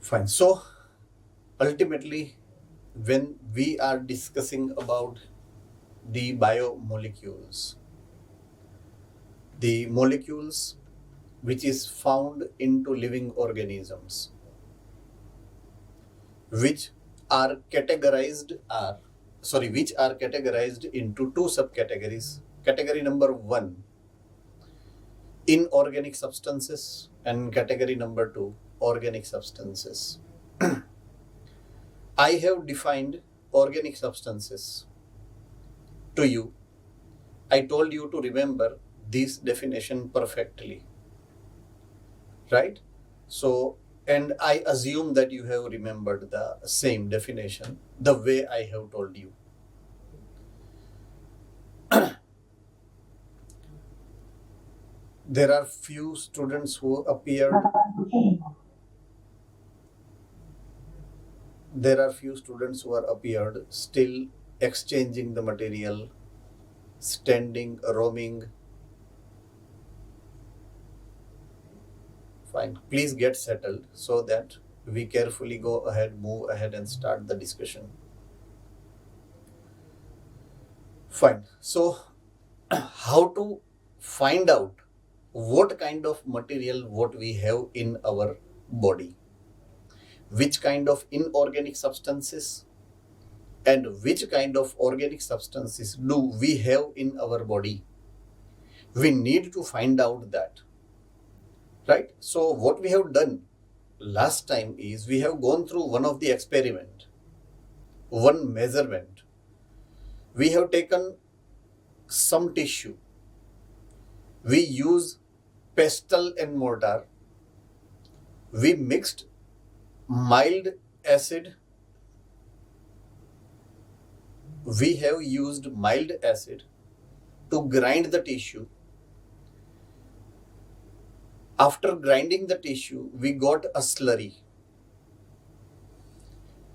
Fine. So ultimately, when we are discussing about the biomolecules, the molecules which is found into living organisms, which are categorized into two subcategories. Category number one, inorganic substances, and category number two, organic substances. I have defined organic substances to you. I told you to remember this definition perfectly, right? So, and I assume that you have remembered the same definition the way I have told you. There are few students who appeared. There are few students who are appeared still exchanging the material, standing, roaming. Fine. Please get settled so that we carefully go ahead, move ahead, and start the discussion. Fine. So, how to find out what kind of material what we have in our body, which kind of inorganic substances and which kind of organic substances do we have in our body. We need to find out that, right? So what we have done last time is we have gone through one of the experiment, one measurement. We have taken some tissue. We use pestle and mortar. We mixed mild acid. We have used mild acid to grind the tissue. After grinding the tissue, we got a slurry.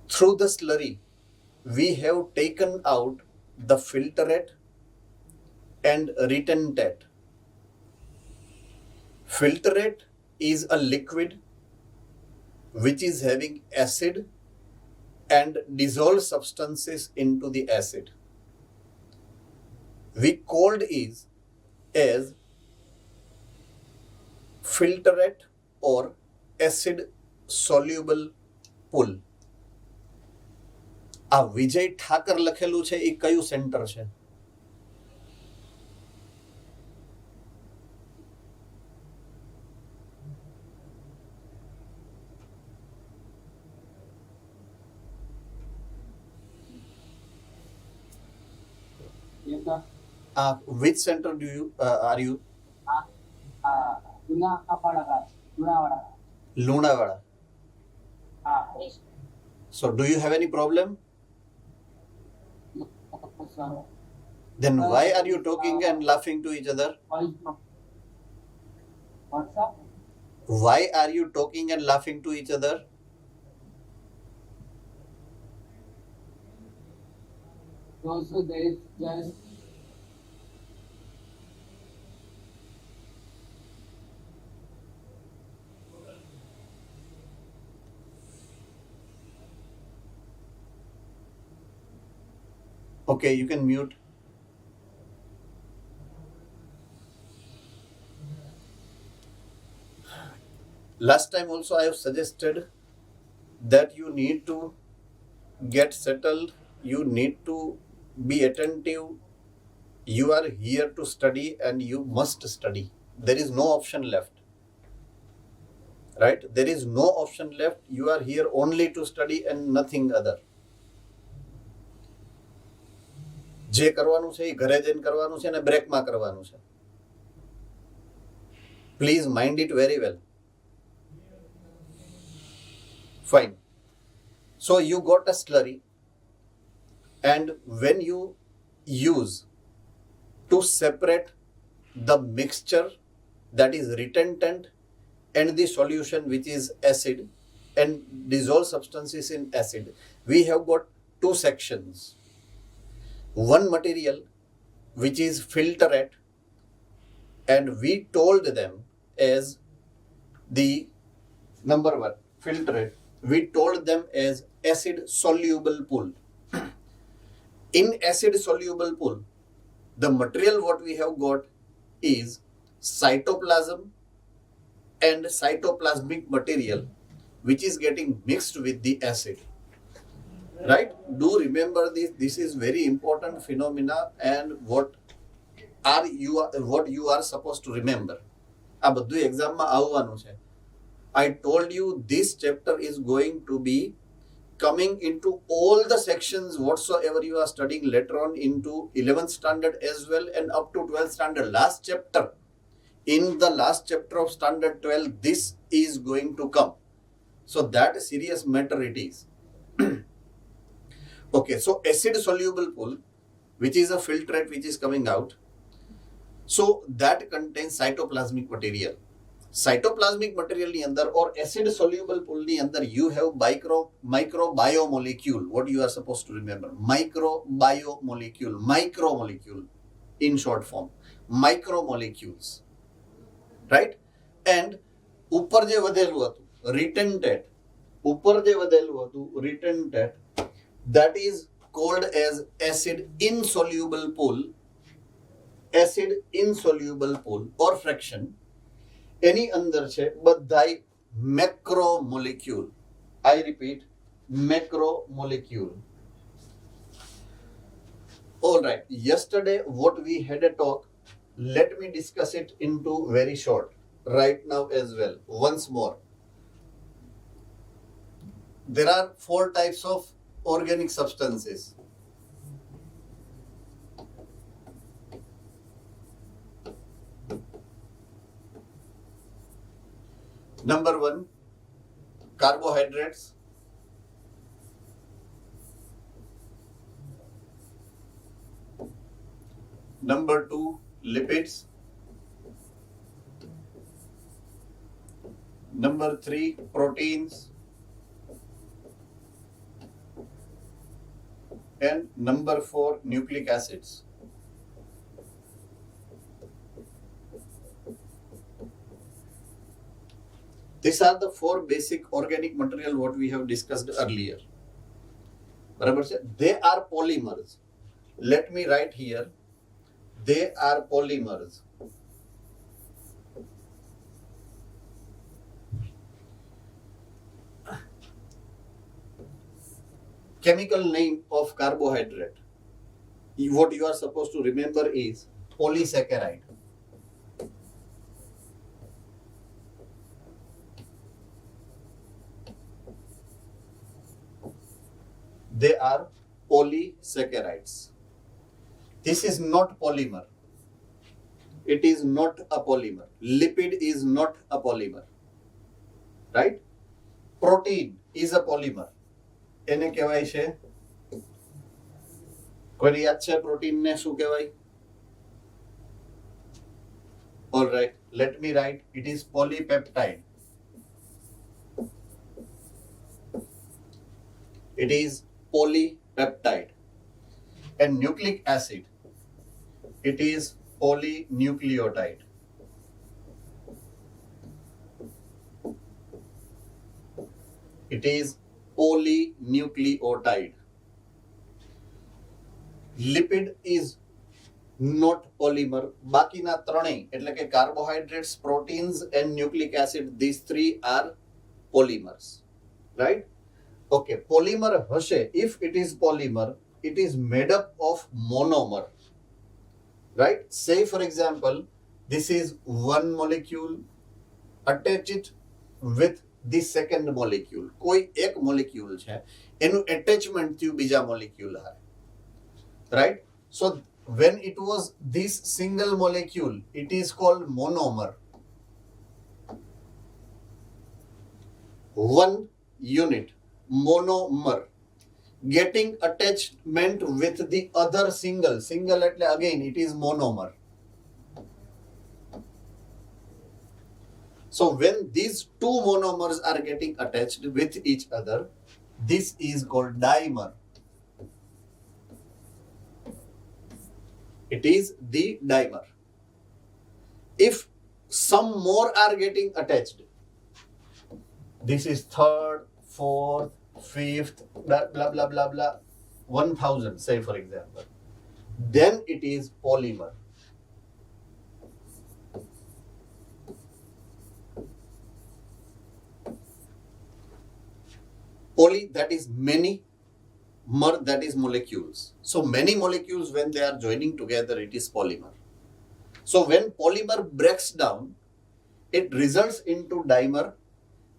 Through the slurry, we have taken out the filtrate and retentate. Filtrate is a liquid which is having acid and dissolved substances into the acid. We called it as filtrate or acid soluble pool. આ વિજય ઠાકર લખેલું છે એ કયું centre છે? Which center do you are you? Lunawada. So do you have any problem? Then why are you talking and laughing to each other? Why are you talking and laughing to each other? Also, there is just Okay, you can mute. Last time also I have suggested that you need to get settled, you need to be attentive. You are here to study and you must study. There is no option left. Right? There is no option left. You are here only to study and nothing other. જે કરવાનું છે એ ઘરે જઈને કરવાનું છે ને બ્રેકમાં કરવાનું છે. Please mind it very well. Fine. So you got a slurry, and when you use to separate the mixture that is retentant and the solution which is acid and dissolved substances in acid, we have got two sections. One material which is filtrate, and we told them as the number one filtrate. we told them as acid soluble pool. In acid soluble pool, the material what we have got is cytoplasm and cytoplasmic material which is getting mixed with the acid. Right? Do remember this. This is very important phenomena, and what you are supposed to remember. આ બધું એક્ઝામમાં આવવાનું છે. I told you this chapter is going to be coming into all the sections whatsoever you are studying later on into 11th standard as well and up to 12th standard. Last chapter, in the last chapter of standard 12, this is going to come. So that serious matter it is. Okay, so acid soluble pool, which is a filtrate which is coming out. So that contains cytoplasmic material. Cytoplasmic material ની અંદર or acid soluble pool ની અંદર you have microbiomolecule. What you are supposed to remember? Micromolecule in short form. Micromolecules. Right? And ઉપર જે વધેલું હતું retentate, ઉપર જે વધેલું હતું retentate, that is called as acid insoluble pool. Acid insoluble pool or fraction. એની અંદર છે બધાય macromolecule. I repeat, macromolecule. All right. Yesterday, what we had a talk, let me discuss it into very short right now as well. Once more. There are 4 types of organic substances. Number 1, carbohydrates. Number 2, lipids. Number 3, proteins. And number 4, nucleic acids. These are the 4 basic organic material what we have discussed earlier. બરાબર છે? They are polymers. Let me write here. They are polymers. Chemical name of carbohydrate. What you are supposed to remember is polysaccharide. They are polysaccharides. This is not polymer. It is not a polymer. Lipid is not a polymer. Right? Protein is a polymer. એને કહેવાય છે? કોઈ યાદ છે protein ને શું કહેવાય? All right. Let me write. It is polypeptide. It is polypeptide. And nucleic acid, it is polynucleotide. It is polynucleotide. Lipid is not polymer. બાકીના ત્રણેય એટલે કે carbohydrates, proteins and nucleic acid, these 3 are polymers. Right? Okay, polymer હશે, if it is polymer, it is made up of monomer. Right? Say for example, this is one molecule, attach it with the second molecule. કોઈ એક molecule છે, એનું attachment થયું બીજા molecule હારે. Right? So when it was this single molecule, it is called monomer. One unit, monomer, getting attachment with the other single એટલે again it is monomer. So when these 2 monomers are getting attached with each other, this is called dimer. It is the dimer. If some more are getting attached, this is third, fourth, fifth, blah blah blah blah blah, 1000, say for example, then it is polymer. Poly, that is many, mer, that is molecules. So many molecules, when they are joining together, it is polymer. So when polymer breaks down, it results into dimer,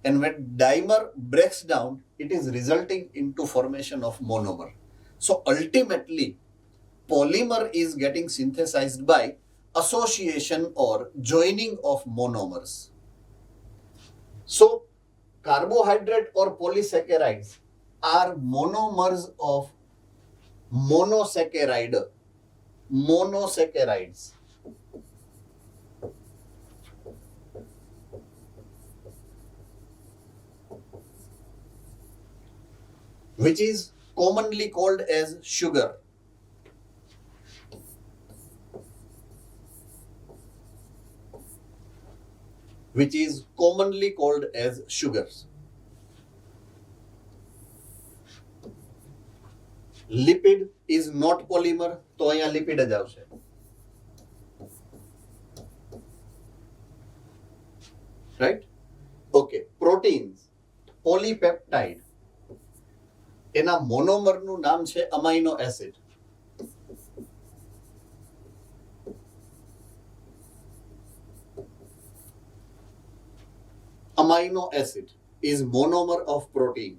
and when dimer breaks down, it is resulting into formation of monomer. So ultimately, polymer is getting synthesized by association or joining of monomers. So carbohydrate or polysaccharides are monomers of monosaccharides. Which is commonly called as sugar. Which is commonly called as sugars. Lipid is not polymer, તો અહીંયા lipid જ આવશે. Right? Okay. Proteins, polypeptide. એના મોનોમરનું નામ છે amino acid. Amino acid is monomer of protein.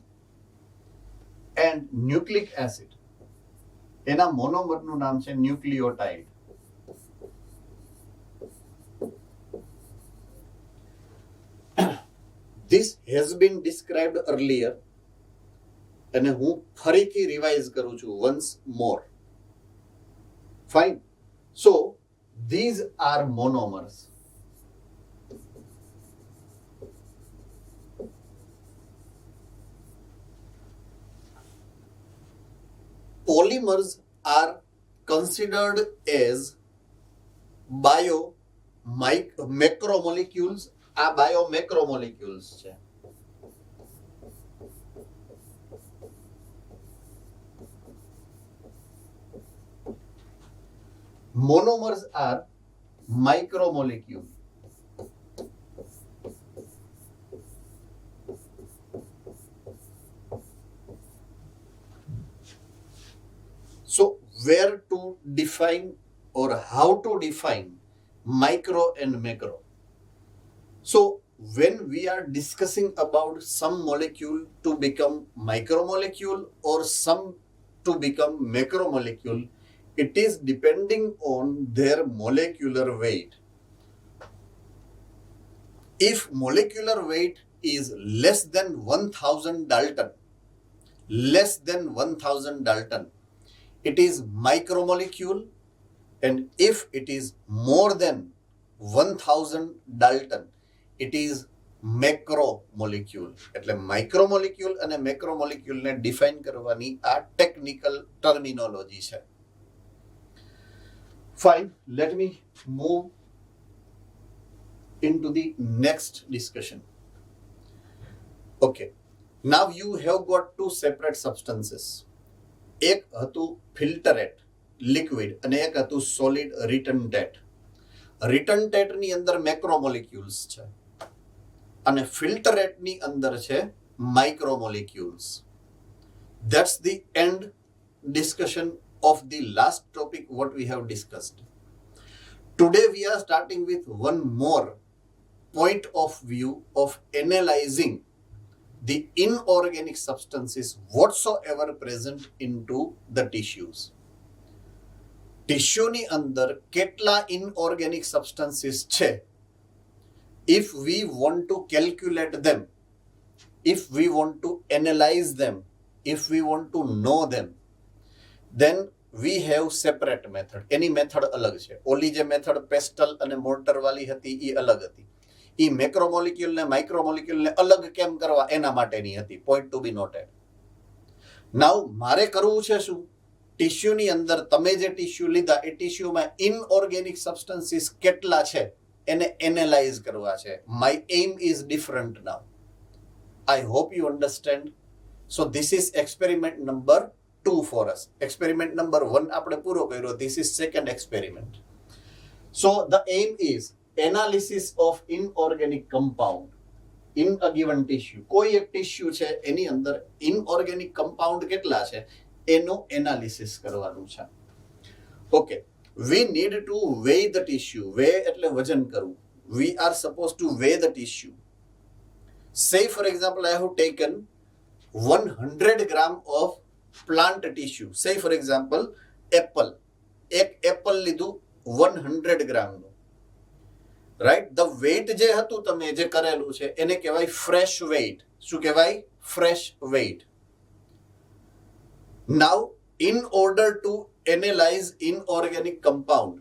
And nucleic acid, એના મોનોમરનું નામ છે nucleotide. This has been described earlier, અને હું ફરીથી રિવાઇઝ કરું છું once more. Fine. So these are monomers. Polymers are considered as macromolecules. આ biomacromolecules છે. Monomers are micromolecules. So where to define or how to define micro and macro? So when we are discussing about some molecule to become micromolecule or some to become macromolecule, it is depending on their molecular weight. If molecular weight is less than 1000 Dalton, it is micromolecule, and if it is more than 1000 Dalton, it is macromolecule. એટલે micromolecule અને macromolecule ને define કરવાની આ technical terminology છે. Fine, let me move into the next discussion. Okay, now you have got two separate substances. એક હતું ફિલ્ટરેટ liquid અને એક હતું સોલિડ રિટન્ટેટ. રિટન્ટેટની અંદર મેક્રોમોલિક્યુલ્સ છે અને ફિલ્ટરેટની અંદર છે માઇક્રોમોલિક્યુલ્સ. That's the end discussion of the last topic what we have discussed. Today we are starting with one more point of view of analyzing the inorganic substances whatsoever present into the tissues. ટીશ્યુની અંદર કેટલા inorganic substances છે? If we want to calculate them, if we want to analyze them, if we want to know them, then we have separate method. Any method અલગ છે. ઓલી જે method pastel અને mortar વાળી હતી એ અલગ હતી. એ મેક્રોમોલિક્યુલ ને માઇક્રોમોલિક્યુલ ને અલગ કેમ કરવા એના માટેની હતી. Point to be noted. નાઉ મારે કરવું છે શું? ટીશ્યુની અંદર તમે જે ટીશ્યુ લીધા એ ટીશ્યુમાં ઇનઓર્ગેનિક સબસ્ટન્સીસ કેટલા છે એને એનાલાઇઝ કરવા છે. My aim is different now. I hope you understand. So this is experiment number 2 for us. Experiment number 1 આપણે પૂરો કર્યો. This is second experiment. So the aim is analysis of inorganic compound in a given tissue. કોઈ એક tissue છે એની અંદર inorganic compound કેટલા છે એનું એનાલિસિસ કરવાનું છે. Okay, we need to weigh the tissue. weigh એટલે વજન કરવું. We are supposed to weigh the tissue. Say for example I have taken 100 gram of plant tissue. Say for example apple. એક Apple લીધું 100 ગ્રામ નું. Right, the weight જે હતું તમે જે કરેલું છે એને કહેવાય ફ્રેશ વેઇટ. શું કહેવાય? Fresh weight. Now in order to analyse inorganic compound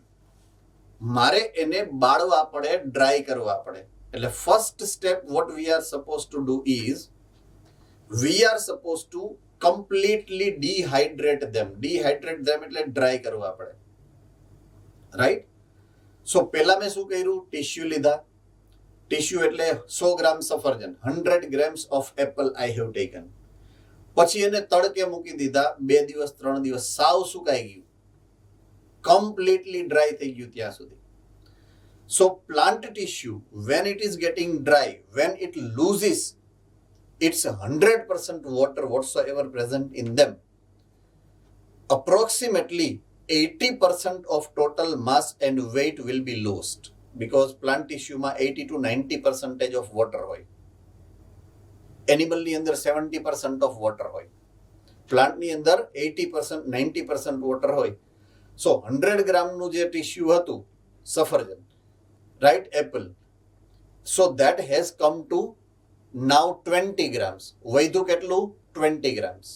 મારે એને બાળવા પડે, ડ્રાય કરવા પડે. એટલે first step what we are suppose to do is we are suppose to completely dehydrate them. Dehydrate them એટલે ડ્રાય કરવા પડે. રાઈટ. સો પહેલા મેં શું કર્યું? ટિશ્યુ લીધા. ટિશ્યુ એટલે 100 ગ્રામ સફરજન, 100 grams of Apple I have taken. પછી એને તડકે મૂકી દીધા 2 દિવસ 3 દિવસ, સાવ સુકાઈ ગયું, કમ્પ્લીટલી ડ્રાય થઈ ગયું ત્યાં સુધી. So plant tissue when it is getting dry, when it loses its 100% water whatsoever present in them, approximately 80% of total mass and weight will be lost, because plant tissue માં 80 to 90% of water હોય. Animal ની અંદર 70% of water હોય. Plant ની અંદર 80% 90% water હોય. સો 100 ગ્રામનું જે tissue હતું સફરજન, right, apple, so that has come to now 20 grams. વધ્યું કેટલું? 20 grams.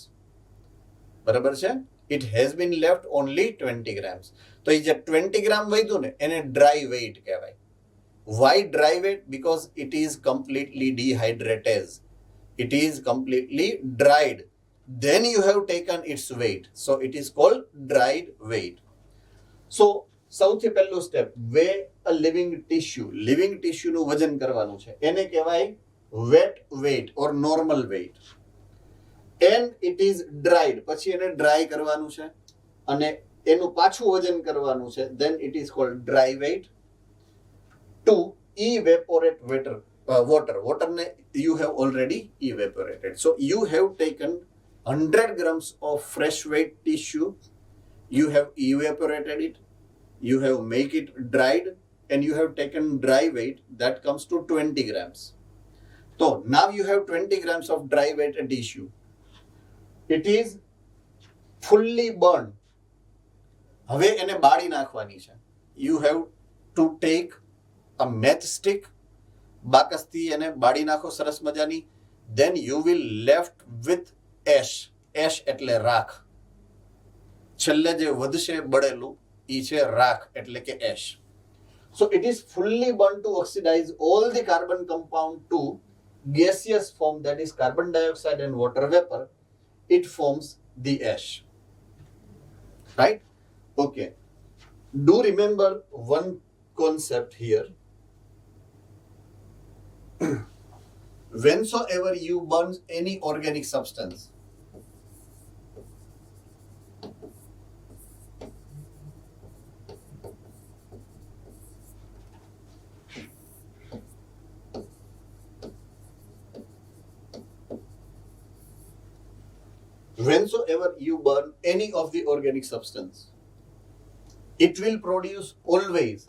બરાબર છે? It has been left only 20 grams. તો એ જે 20 ગ્રામ વધ્યું ને એને ડ્રાય વેઇટ કહેવાય. Why dry weight? Because it is completely dehydrated. It is completely dried. Then you have taken its weight. So it is called dried weight. So સૌથી પહેલું step, weigh a living tissue. Living ટિશ્યુનું વજન કરવાનું છે. એને કહેવાય wet weight or normal weight. And it is dried. પછી એને ડ્રાય કરવાનું છે અને એનું પાછું વજન કરવાનું છે. Then it is called dry weight. To evaporate water. Water ne you have already evaporated. So you have taken 100 grams of fresh weight tissue. You have evaporated it. You have make it dried and you have taken dry weight. That comes to 20 grams. So now you have 20 grams of dry weight tissue. It is fully burned. હવે એને બાળી નાખવાની છે. You have to take a matchstick. બાકસથી એને બાળી નાખો સરસ મજાની. Then you will left with ash. Ash એટલે રાખ. છેલ્લે જે વધશે બળેલું ઈ છે રાખ, એટલે કે ash. So it is fully burned to oxidize all the carbon compound to gaseous form, that is carbon dioxide and water vapor. It forms the ash. Right? Okay. Do remember one concept here. Whensoever you burn any organic substance, whensoever you burn any of the organic substance, it will produce always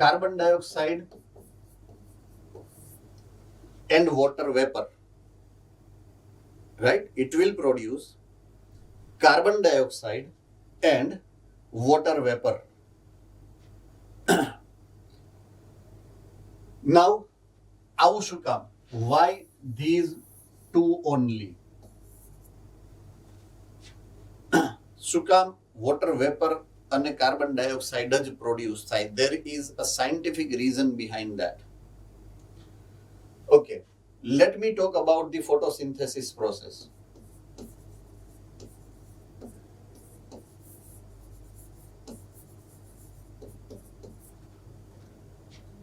carbon dioxide and water vapor. Right? It will produce carbon dioxide and water vapor. Now, આવું શું કામ? Why these two only? શું કામ water vapour અને carbon dioxide જ produce થાય? There is a scientific reason behind that. Okay, let me talk about the photosynthesis process.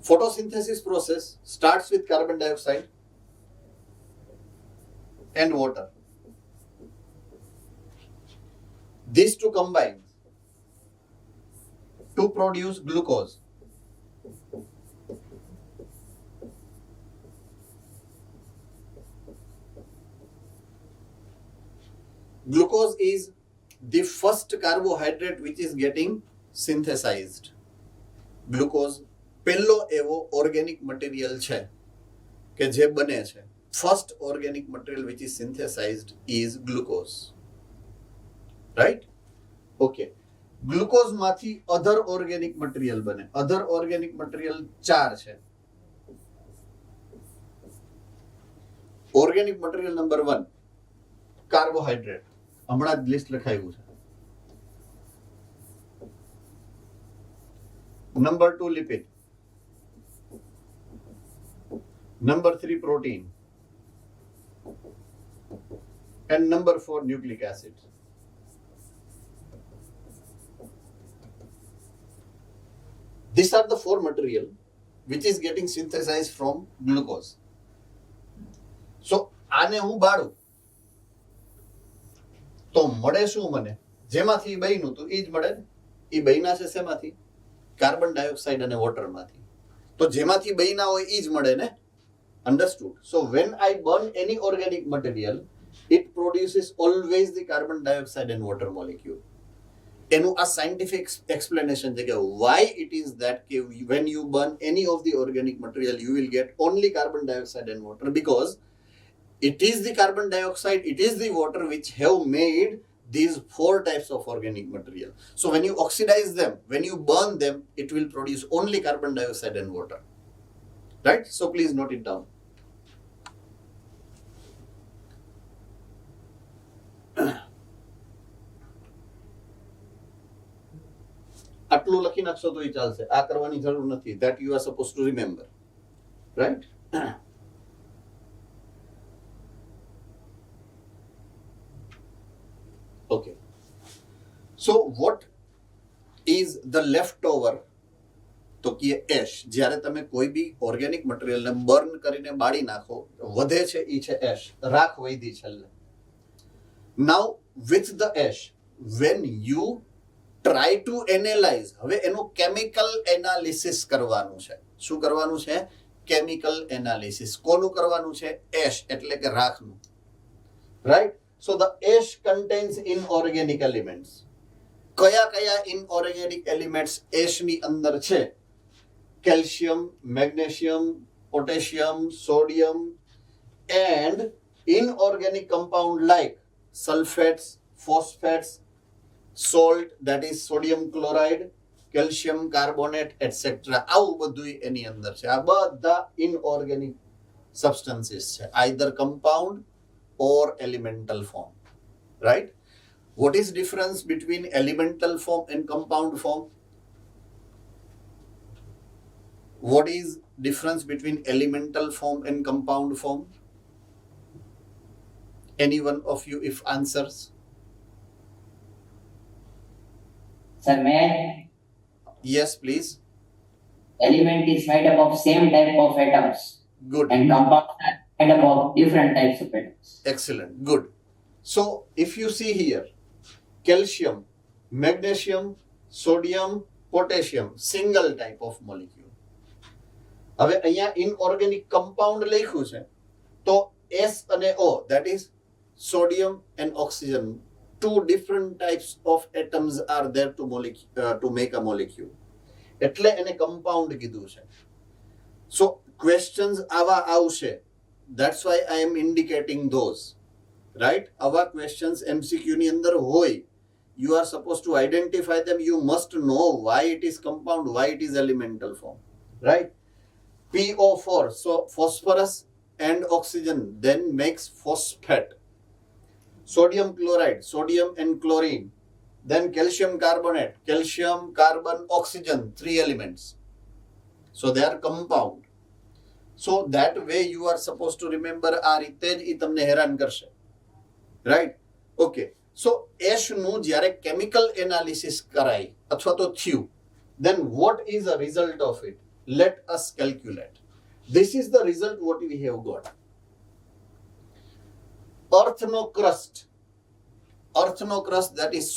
Photosynthesis process starts with carbon dioxide and water. These two combine to produce glucose. Glucose is the first carbohydrate which is getting synthesized. Glucose પહેલો એવો organic material છે કે જે બને છે. First organic material which is synthesized is glucose. Right? Okay. Glucose માંથી other organic material બને. Other organic material 4 છે. Organic material number 1 carbohydrate. હમણાં જ લિસ્ટ લખાયું છે. Number 2 lipid. Number 3 protein. And number 4 nucleic acid. These are the 4 material which is getting synthesized from glucose. So આને હું બાળું તો મળે શું મને? જેમાંથી બન્યું તો એ જ મળે ને. એ બન્યા છે શેમાંથી? કાર્બન ડાયોક્સાઇડ અને વોટરમાંથી. તો જેમાંથી બન્યા હોય એ જ મળે ને. Understood? So when I burn any organic material, it produces always the carbon dioxide and water molecule. એનું આ scientific explanation છે કે why it is that when you burn any of the organic material, you will get only carbon dioxide and water, because it is the carbon dioxide, it is the water which have made these 4 types of organic material. So when you oxidize them, when you burn them, it will produce only carbon dioxide and water. Right? So please note it down. આટલું લખી નાખશો તો એ ચાલશે. આ કરવાની જરૂર નથી. That you are supposed to remember. Right? Okay. So what is the leftover? તો કે એશ. જ્યારે તમે કોઈ બી ઓર્ગેનિક મટીરિયલને બર્ન કરીને બાળી નાખો, વધે છે એ છે એશ. રાખ વૈધી છેલ્લે. Now with the ash, when you try to analyze, હવે એનું કેમિકલ એનાલિસિસ કરવાનું છે. શું કરવાનું છે? Chemical analysis. કોનું કરવાનું છે? એશ એટલે કે રાખનું. Right? So the ash contains inorganic elements. કયા કયા inorganic elements એશની અંદર છે? Calcium, magnesium, potassium, sodium, and inorganic compound like sulfates, phosphates, salt, that is sodium chloride, calcium carbonate, etc. આવું બધું એની અંદર છે. આ બધા inorganic substances છે, either compound or elemental form. Right? What is difference between elemental form and compound form? What is difference between elemental form and compound form? Any one of you if answers? Sir, may I? Yes, please. Element is made up of same type of atoms Good. and compounds are made up of different types of atoms. Excellent. Good. So if you see here, calcium, magnesium, sodium, potassium, single type of molecule. હવે અહીંયા inorganic compound લખ્યું છે તો S અને O, that is sodium and oxygen, 2 different types of atoms are there to make a molecule. એટલે એને compound કીધું છે. So questions આવા આવશે. That's why I am indicating those. Right? આવા questions MCQ ની અંદર હોય. You are supposed to identify them. You must know why it is compound, why it is elemental form. Right? PO4, so phosphorus and oxygen then makes phosphate. Sodium chloride, sodium and chlorine. Then calcium carbonate, calcium, carbon, oxygen, 3 elements. So they are compound. So that way you are supposed to remember આ રીતે જ ઈ તમને હેરાન કરશે. Right? Okay. So ash નું જ્યારે chemical analysis કરાય અથવા તો થયું, then what is the result of it? Let us calculate. This is the result what we have got. અર્થનો ક્રસ્ટ that is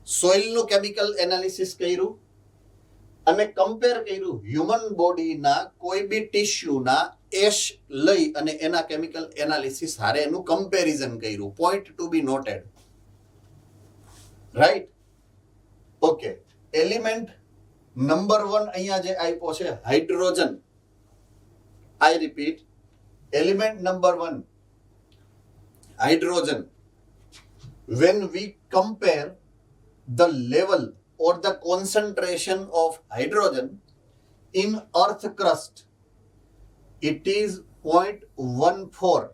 સોઇલનું કેમિકલ એનાલિસિસ કર્યું અને કમ્પેર કર્યું હ્યુમન બોડીના કોઈ બી ટિશ્યુના એશ લઈ અને એના કેમિકલ એનાલિસિસ હારે એનું કમ્પેરિઝન કર્યું. Point to be noted, right? Okay, element number 1 અહીંયા જે આપ્યો છે hydrogen. I repeat, element number 1 hydrogen. When we compare the level or the concentration of hydrogen in earth crust, it is 0.14.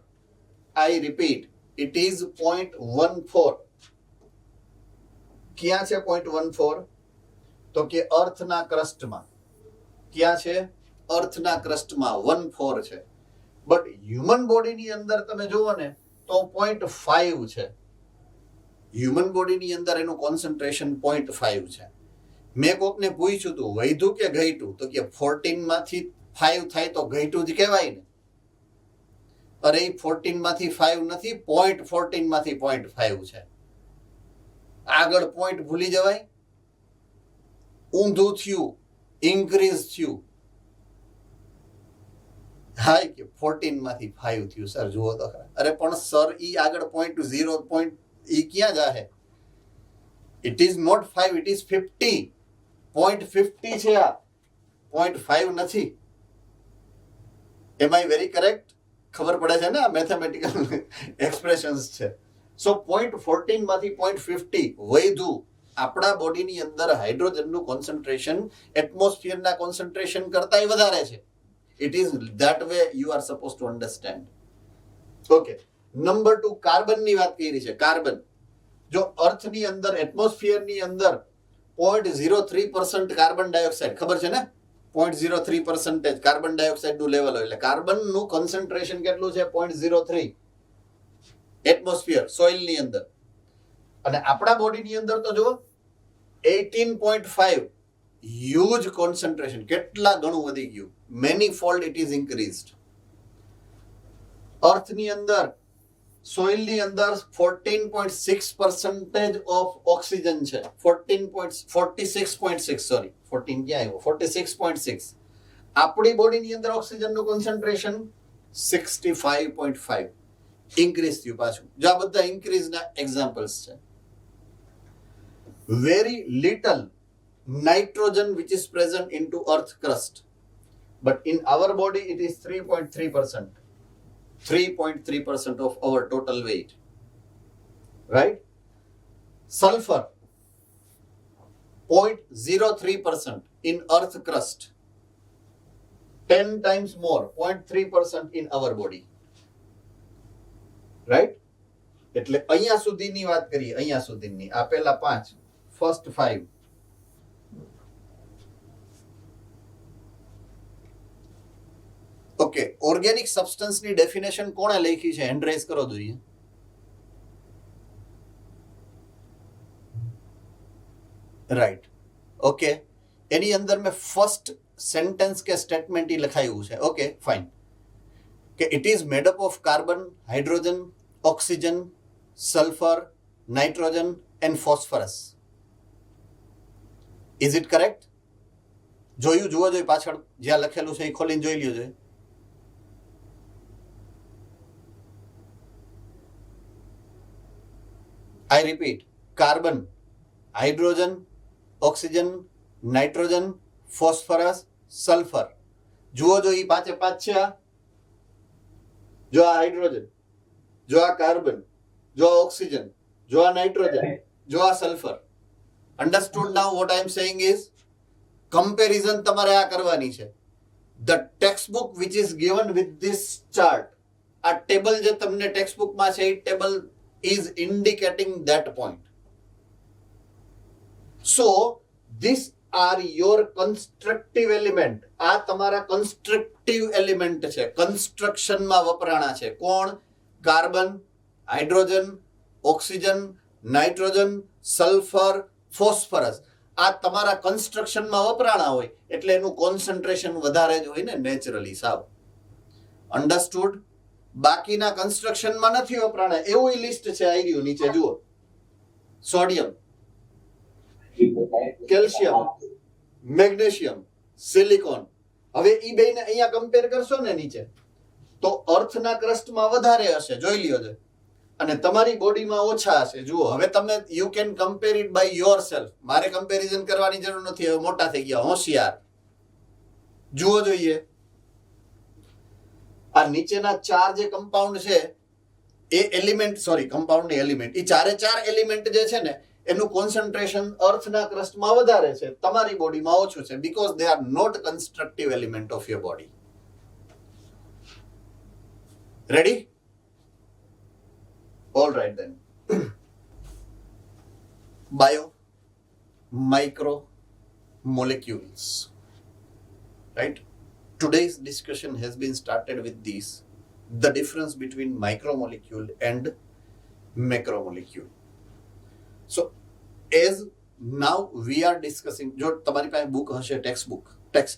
I repeat, it is 0.14. ક્યાં છે 0.14? તો કે અર્થના ક્રસ્ટમાં. ક્યાં છે? અર્થના ક્રસ્ટમાં 14 છે. બટ હ્યુમન બોડીની અંદર તમે જુઓ ને તો 0.5 છે. હ્યુમન બોડીની અંદર એનું કોન્સન્ટ્રેશન 0.5 છે. મેં કોકને પૂછ્યું હતું વધ્યું કે ઘટ્યું, તો કે 14 માંથી 5 થાય તો ઘટ્યું જ કહેવાય ને. અરે 14 માંથી 5 નથી, 0.14 માંથી 0.5 છે. આગળ પોઈન્ટ ભૂલી જવાય. ઊંધું થયું, ઇન્ક્રીઝ થયું. હા કે 14 માંથી 5 થયું સર, જુઓ તો ખરા. અરે પણ સર ઈ આગળ 0.0 ઈ ક્યાં જાહે? It is not 5, it is 50. 0.50 છે આ, 0.5 નથી. Am I very correct? ખબર પડે છે ને, આ મેથેમેટિકલ એક્સપ્રેશન્સ છે. સો 0.14 માંથી 0.50 વધ્યું. આપણા બોડીની અંદર હાઇડ્રોજનનું કોન્સન્ટ્રેશન એટમોસ્ફિયરના કોન્સન્ટ્રેશન કરતાંય વધારે છે. It is that way you are supposed to understand. Okay. Number 2, કાર્બનની વાત કરી છે. કાર્બન જો અર્થની અંદર એટમોસ્ફિયરની અંદર 0.03% કાર્બન ડાયોક્સાઇડ, ખબર છે ને? 0.03% કાર્બન ડાયોક્સાઇડનું લેવલ હોય એટલે કાર્બનનું કોન્સન્ટ્રેશન કેટલું છે? 0.03 એટમોસ્ફિયર સોઇલની અંદર. અને આપણા બોડીની અંદર તો જુઓ 18.5, હ્યુજ કોન્સન્ટ્રેશન. કેટલા ગણું વધી ગયું? Many fold it is increased. અર્થની અંદર સોઇલની અંદર 14.6% ઓફ ઓક્સિજન છે. 46.6 સોરી 14 ક્યાં આવ્યો? 46.6. આપણી બોડીની અંદર ઓક્સિજનનું કોન્સન્ટ્રેશન 65.5 ઇન્ક્રીઝ થયું પાછું. જો આ બધા ઇન્ક્રીઝના એક્ઝામ્પલ્સ છે. Very little nitrogen which is present into earth crust, but in our body it is 3.3%. 3.3% of our total weight, right? Sulfur 0.03% in earth crust, 10 times more, 0.3% in our body, right? એટલે અહીંયા સુધીની વાત કરીએ. અહીંયા સુધીની આ પહેલા 5, ફર્સ્ટ 5. ઓકે, ઓર્ગેનિક સબસ્ટન્સની ડેફિનેશન કોણે લખી છે? હેન્ડ રેઝ કરો જોઈએ. રાઈટ. ઓકે, એની અંદર મેં ફર્સ્ટ સેન્ટેન્સ કે સ્ટેટમેન્ટ ઈ લખાયું છે. Okay fine. કે it is made up of carbon, hydrogen, oxygen, sulphur, nitrogen and phosphorus. Is it correct? જોયું? જુઓ જોઈએ પાછળ જ્યાં લખેલું છે એ ખોલીને જોઈ લ્યો જોઈએ. I repeat, carbon, hydrogen, oxygen, nitrogen, phosphorus, sulfur. જુઓ જો એ 5 છે. આ જો આ હાઇડ્રોજન, જો આ કાર્બન, જો આ ઓક્સિજન, જો આ નાઇટ્રોજન, જો આ sulphur. Understood now what I am saying is comparison તમારે આ કરવાની છે. The text book which is given with this chart, આ ટેબલ જે તમને ટેક્સ્ટ બુકમાં છે એ table is indicating that point. So these are your constructive element. આ તમારા constructive element છે, કન્સ્ટ્રક્શન માં વપરાણા છે. કોણ? Carbon, hydrogen, oxygen, nitrogen, sulphur, phosphorus. આ તમારા કન્સ્ટ્રક્શન માં વપરાણા હોય એટલે એનું કોન્સન્ટ્રેશન વધારે જ હોય ને નેચરલી. સાવ અંડરસ્ટુડ? બાકીના કન્સ્ટ્રક્શનમાં નથી વપરાણા એવું લિસ્ટ છે આવી રહ્યું નીચે જુઓ. Sodium, calcium, magnesium, silicon. હવે ઈ બેને અહીંયા કમ્પેર કરશો ને નીચે તો અર્થના ક્રસ્ટમાં વધારે હશે, જોઈ લ્યો છે, અને તમારી બોડીમાં ઓછા હશે. જુઓ હવે તમે you can compare it by yourself. મારે કમ્પેરિઝન કરવાની જરૂર નથી, હવે મોટા થઈ ગયા, હોશિયાર. જુઓ જોઈએ આ નીચેના ચાર જે કમ્પાઉન્ડ છે એ એલિમેન્ટ, સોરી કમ્પાઉન્ડ એલિમેન્ટ, એ ચારે ચાર એલિમેન્ટ જે છે ને એનું કોન્સન્ટ્રેશન અર્થના ક્રસ્ટમાં વધારે છે, તમારી બોડીમાં ઓછું છે, because they are not constructive element of your body. Ready? All right then. Bio, micro, molecules. Right? Today's discussion has been started with these, the difference between micromolecule and macromolecule. So, as now we are discussing, જો તમારી પાસે book હશે text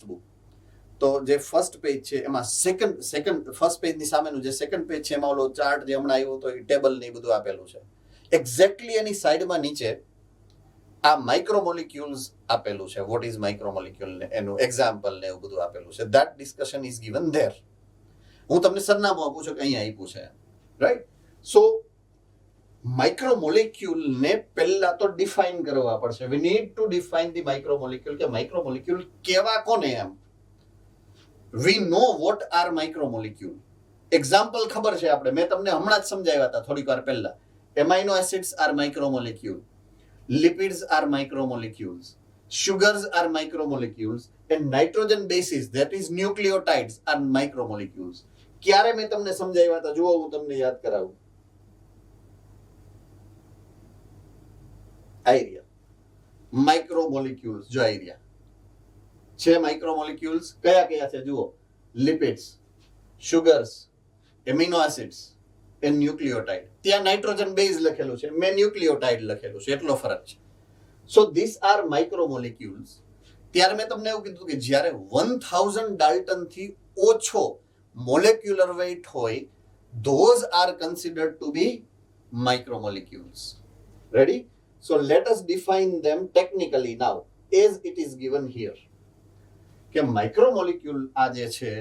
book, તો જે first page છે એમાં first પેજની સામેનું જે સેકન્ડ પેજ છે એમાં ઓલો ચાર્ટ જે હમણાં આવ્યો તો એ ટેબલ ને એ બધું આપેલું છે. એક્ઝેક્ટલી એની સાઈડમાં નીચે આ માઇક્રોમોલિક્યુલ્સ આપેલું છે. વોટ ઇઝ માઇક્રોમોલિક્યુલ ને એનું એક્ઝામ્પલ ને એવું બધું આપેલું છે. That discussion is given there. હું તમને સરનામું આપું છું કે અહીંયા આપ્યું છે, રાઈટ? સો માઇક્રોમોલિક્યુલ ને પહેલા તો ડિફાઇન કરવા પડશે. We need to define the micromolecule, કે માઇક્રોમોલિક્યુલ કેવા કોને એમ. We know what are micromolecule. Example ખબર છે આપણે, મેં તમને હમણાં જ સમજાવ્યા હતા થોડીક વાર પહેલા. Amino acids are micromolecule, lipids are micromolecules, sugars are micromolecules, and nitrogen bases, that is nucleotides, are micromolecules. ક્યારે મેં તમને સમજાવ્યા હતા? જુઓ હું તમને યાદ કરાવું. આઈરિયા માઇક્રોમોલિક્યુલ્સ, જો આઈરિયા છે માઇક્રોમોલિક્યુલ્સ. કયા કયા છે જુઓ? Lipids, sugars, amino acids and nucleotide. ત્યાં નાઇટ્રોજન બેઝ લખેલું છે, મેં ન્યુક્લિયોટાઇડ લખેલું છે, એટલો ફરક છે. So these are micromolecules. ત્યારે મેં તમને એવું કીધું કે જ્યારે 1000 ડાલ્ટન થી ઓછો મોલેક્યુલર વેઇટ હોય, those are considered to be micromolecules. Ready? So let us define them technically now as it is given here. કે માઇક્રોમોલિક્યુલ આ જે છે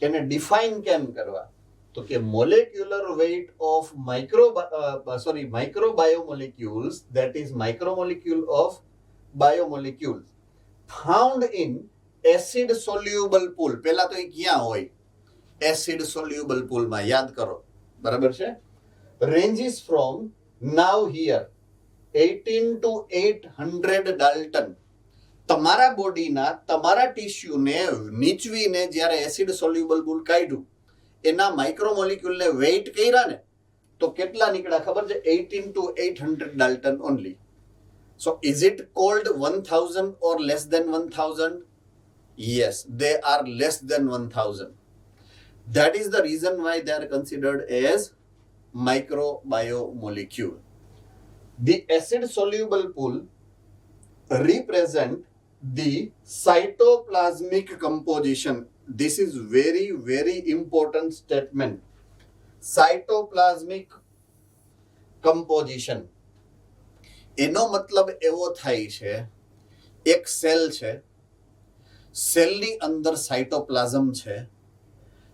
એને ડિફાઇન કેમ કરવા? તો કે molecular weight of microbiomolecules, that is micromolecule of biomolecules found in acid soluble pool. પહેલા તો એ ક્યાં હોય? acid soluble pool માં. યાદ કરો, બરાબર છે? ranges from now here 18 to 800 Dalton. તમારા બોડીના તમારા ટિશ્યુને નીચવીને જ્યારે એસિડ સોલ્યુબલ પૂલ કાઢ્યું, એના માઇક્રોમોલિક્યુલને વેઇટ કર્યા ને તો કેટલા નીકળ્યા ખબર છે? 18 to 800 Dalton only. So is it cold 1000 or less than 1000? Yes, they are less than 1000. That is the reason why they are considered as microbiomolecule. The acid soluble pool represent the cytoplasmic composition. This is very, very important statement. Cytoplasmic composition. એનો મતલબ એવો થાય છે, એક cell છે, સેલની અંદર cytoplasm છે.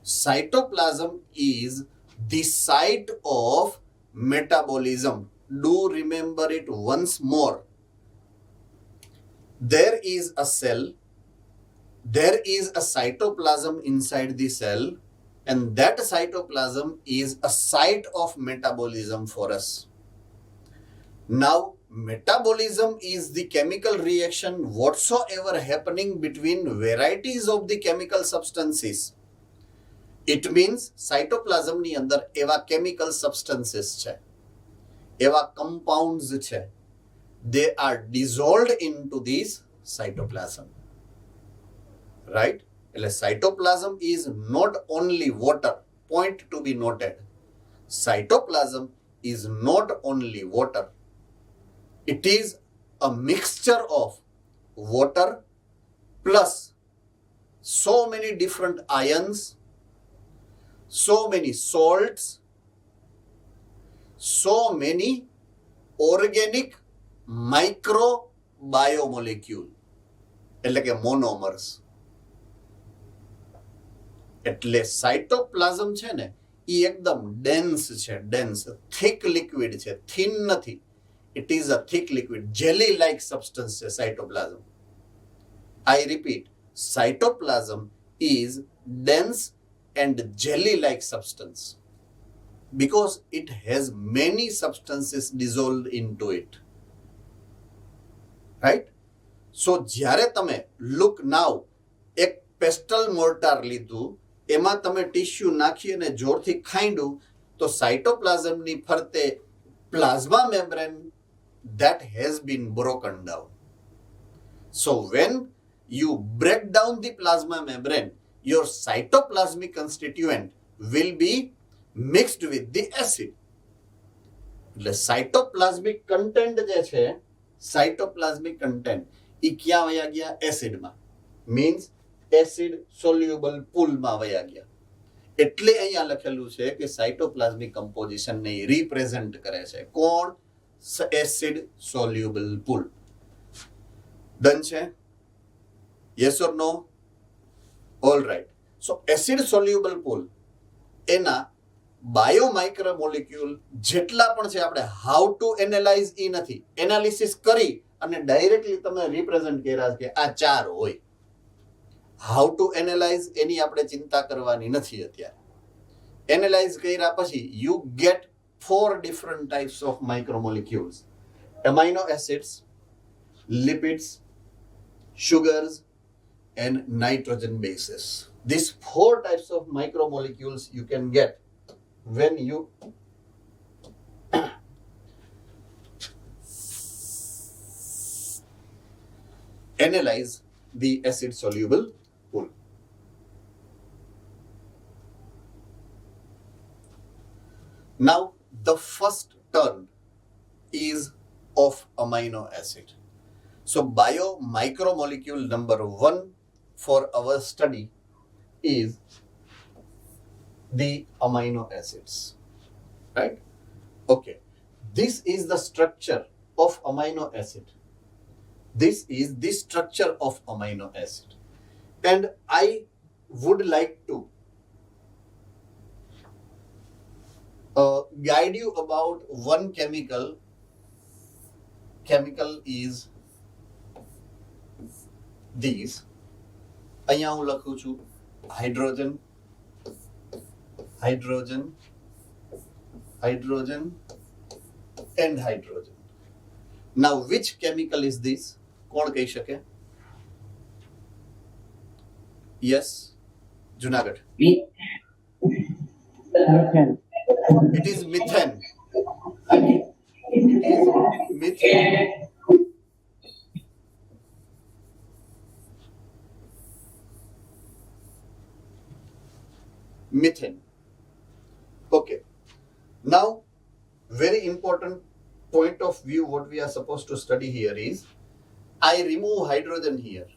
Cytoplasm is the site of metabolism. Do remember it once more. There is a cell, there is a cytoplasm inside the cell, and that cytoplasm is a site of metabolism for us. Now, metabolism is the chemical reaction whatsoever happening between varieties of the chemical substances. It means cytoplasm ની અંદર એવા chemical substances છે, એવા compounds છે. They are dissolved into this cytoplasm. Right? એટલે cytoplasm is not only water. Point to be noted. Cytoplasm is not only water. It is a mixture of water plus so many different ions, so many salts, so many organic microbiomolecule એટલે કે monomers. એટલે cytoplasm છે ને એ એકદમ dense છે, dense, thick liquid છે, thin નથી. It is a thick liquid, jelly like substance છે cytoplasm. I repeat, cytoplasm is dense and jelly-like substance because it has many substances dissolved into it. Right? So, જ્યારે તમે look now, એક pastel mortar લીધું, એમાં તમે tissue નાખી અને જોરથી ખાંડ્યું, તો સાયટોપ્લાઝમની ફરતે plasma membrane that has been broken down. So, when you break down the plasma membrane, your cytoplasmic constituent will be mixed with the acid. એટલે સાયટોપ્લાઝમિક કન્ટેન્ટ જે છે, સાયટોપ્લાઝમિક કન્ટેન્ટ એ ક્યાં વયા ગયા? એસિડમાં. મીન્સ એસિડ સોલ્યુબલ પૂલમાં વયા ગયા. એટલે અહીંયા લખેલું છે કે સાયટોપ્લાઝમિક કમ્પોઝિશનને રિપ્રેઝન્ટ કરે છે. કોણ? એસિડ સોલ્યુબલ પૂલ. ડન છે? Yes or no? All right. So acid soluble pool એના બાયોમાઇક્રોમોલિક્યુલ જેટલા પણ છે, આપણે હાઉ ટુ એનાલાઇઝ એ નથી, એનાલિસિસ કરી અને ડાયરેક્ટલી તમે રિપ્રેઝન્ટ કર્યા કે આ 4 હોય. હાઉ ટુ એનાલાઇઝ એની આપણે ચિંતા કરવાની નથી અત્યારે. એનાલાઇઝ કર્યા પછી you get 4 different types of micromolecules: amino acids, lipids, sugars and nitrogen bases. These 4 types of micromolecules you can get when you analyze the acid soluble pool. Now the first term is of amino acid. So biomicromolecule number 1 for our study is the amino acids, right? Okay, this is the structure of amino acid. This is the structure of amino acid, and I would like to guide you about one chemical. Chemical is these. અહીંયા હું લખું છું hydrogen, hydrogen, hydrogen and hydrogen. Now which chemical is this? કોણ કહી શકે? Yes, Junagadh. Methane. It is methane. It is methane. Methane. Okay. Now, very important point of view what we are supposed to study here is, I remove hydrogen here.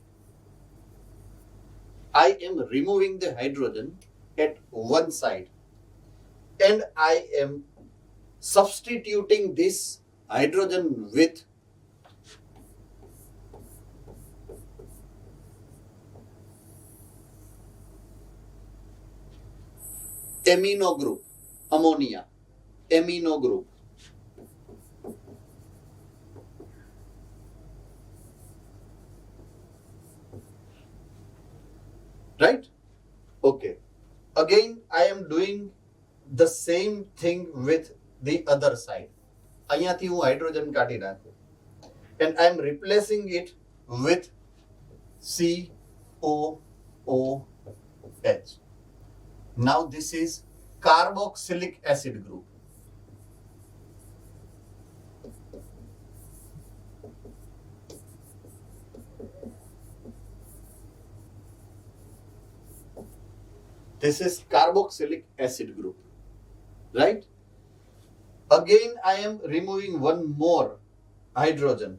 I am removing the hydrogen at one side and I am substituting this hydrogen with amino group, ammonia, amino group. Right? Okay. Again, I am doing the same thing with the other side. અહીંયાથી હું hydrogen કાઢી નાખું and I am replacing it with COOH. Now this is carboxylic acid group. This is carboxylic acid group, right? Again, I am removing one more hydrogen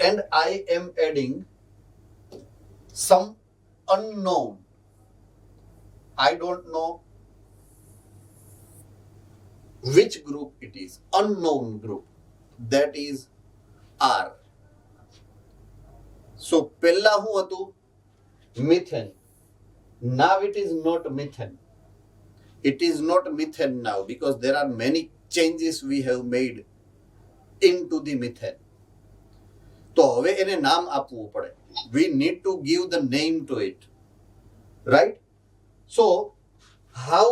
and I am adding some unknown I don't know which group it is, unknown group, that is R. So પહેલા શું હતું? Methane. Now it is not methane. It is not methane now because there are many changes we have made into the methane. તો હવે એને નામ આપવું પડે. We need to give the name to it. Right? So, how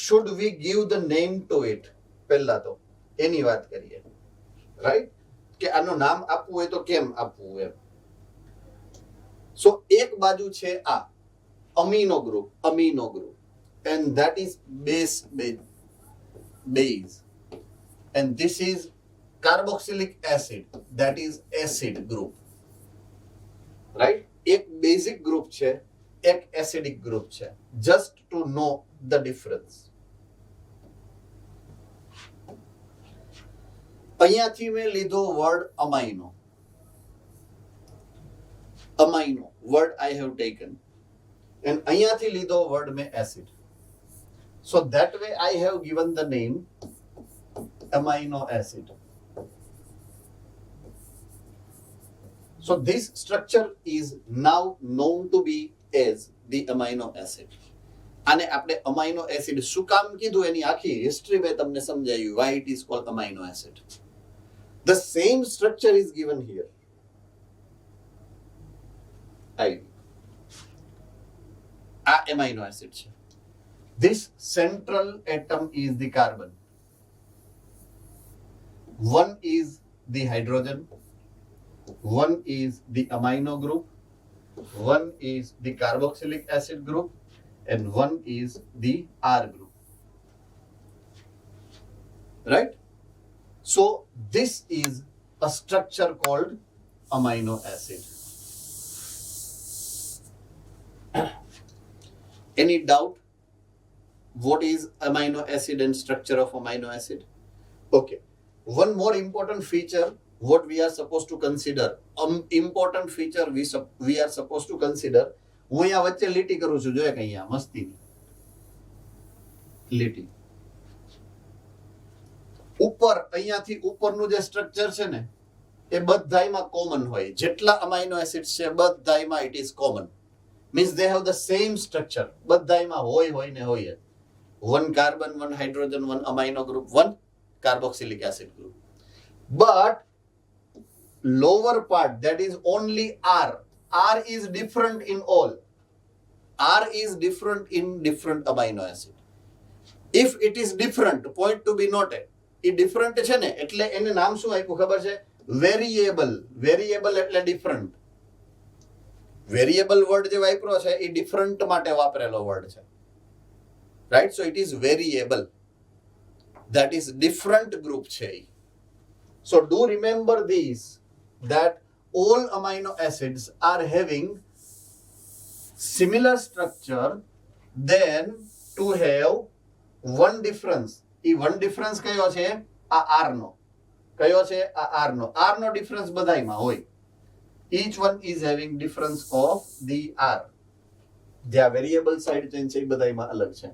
should we give the name to it? પહેલા તો એની વાત કરીએ. Right? કે આનું નામ આપવું હોય તો કેમ આપવું એમ. So, એક બાજુ છે આ amino group, and that is base, and this is carboxylic acid, that is acid group. Right? એક basic group છે, એક acidic group છે, just to know the difference. અહીંયાથી મેં લીધો word amino word I have taken, and અહીંયાથી લીધો word મેં acid. So that way I have given the name amino acid. So this structure is now known to be as the amino acid. આને આપણે amino acid શું કામ કીધું એની આખી history મેં તમને સમજાવ્યું, why it is called amino acid. The same structure is given here. આ amino acid છે. This central atom is the carbon. One is the hydrogen, one is the amino group, one is the carboxylic acid group, and one is the R group. Right? So this is a structure called amino acid. Any doubt? What is amino acid and structure of amino acid? Okay. One more important feature what we are supposed to consider. Important feature we are supposed to consider. હું અહીંયા વચ્ચે લીટી કરું છું, જોઈએ કે અહીંયા મસ્તીની લીટી. ઉપર અહીંયાથી ઉપરનું જે સ્ટ્રક્ચર છે ને એ બધાયમાં કોમન હોય. જેટલા અમાઇનો એસિડ્સ છે બધાયમાં it is common. Means they have the same structure. બધાયમાં હોય ને હોય. One carbon, one hydrogen, one amino group, one carboxylic acid group. But lower part, that is only R. R is different in all. R is different in different amino acid. If it is different, point to be noted. A different છે ને એટલે એને નામ શું આપ્યું ખબર છે? Variable. Variable એટલે different. Variable word જે વાપરો છે એ different માટે વાપરેલો word છે. Right? So it is variable. That is different group છે. So do remember these, that all amino acids are having similar structure, then to have one difference. E one difference કયો છે? આ R નો. કયો છે? આ R નો. R નો difference બધાયમાં હોય. Each one is having difference of the R. જે આ variable side chain છે એ બધાયમાં અલગ છે.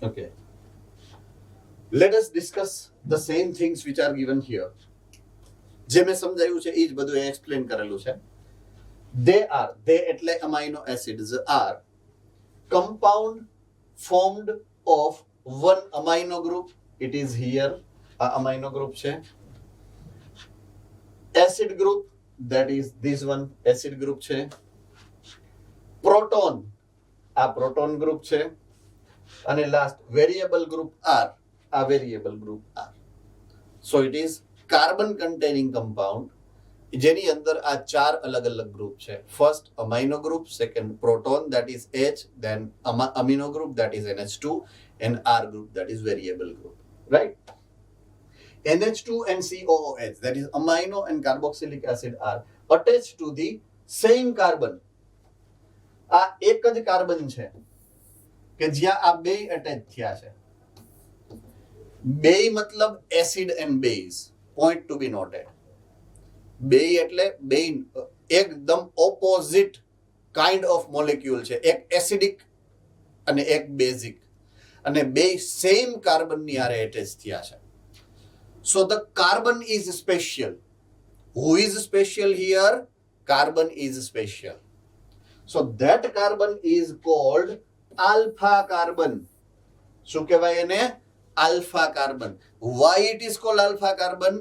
Okay. Let us discuss the same things which are given here. જે મેં સમજાયું છે એ જ બધું એક્સપ્લેન કરેલું છે. They એટલે amino acids are compound formed of one amino group. It is here a amino group છે. Acid group, that is this one acid group છે. Proton, આ proton group છે. અને last variable group R, a variable group R. So it is carbon containing compound જેની અંદર આ ચાર અલગ અલગ ગ્રુપ છે. First amino group, second proton, that is H, then amino group, that is NH2, and R group, that is variable group. Right? NH2 and COOH, that is amino and carboxylic acid, are attached to the same carbon. આ એક જ carbon છે કે જ્યાં આ બે attach થયા છે. બે મતલબ acid and base. point to be noted. બે એટલે બે એકદમ ઓપોઝિટ કાઇન્ડ ઓફ મોલેક્યુલ છે, એક એસિડિક અને એક બેઝિક, અને બે સેમ કાર્બનની હારે એટેચ થયા છે. So the carbon is special. Who is special here? Carbon is special. So that carbon is called alpha carbon. શું કહેવાય એને? Alpha carbon. Why it is called alpha carbon?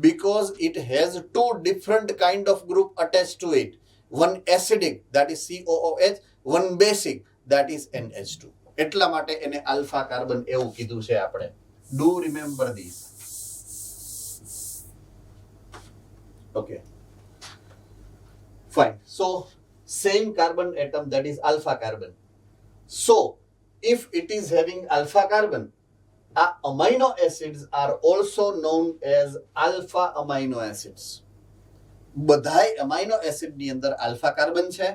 Because it has two different kind of group attached to it. One acidic, that is COOH, one basic, that is NH2. એટલા માટે એને alpha carbon એવું કીધું છે આપણે. Do remember this. Okay. Fine. So, same carbon atom, that is alpha carbon. So, if it is having alpha carbon, amino acids are also known as alpha amino acids. બધાય amino acid ની અંદર alpha carbon છે,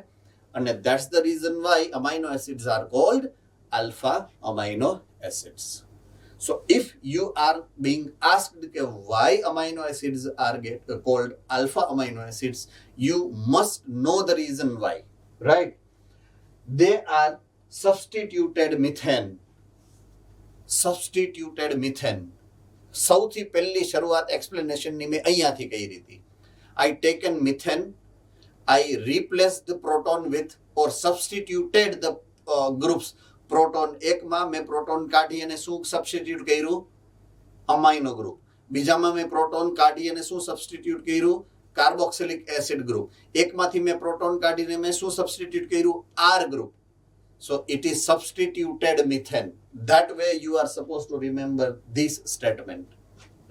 અને that's the reason why amino acids are called alpha amino acids. So if you are being asked why amino acids are called alpha amino acids, you must know the reason why, right? They are substituted methane. Substituted methane. સૌથી પહેલી શરૂઆત એક્સપ્લેનેશનની મેં અહીંયાથી કરી હતી. I taken methane, I replaced the proton with or substituted the groups. Proton એકમાં મેં પ્રોટોન કાઢી અને શું સબસ્ટિટ્યુટ કર્યું? Amino group. બીજામાં મેં પ્રોટોન કાઢી અને શું સબસ્ટિટ્યુટ કર્યું? Carboxylic acid group. એકમાંથી મેં પ્રોટોન કાઢીને મેં શું સબસ્ટિટ્યુટ કર્યું? R group. So it is substituted methane. That way you are supposed to remember this statement,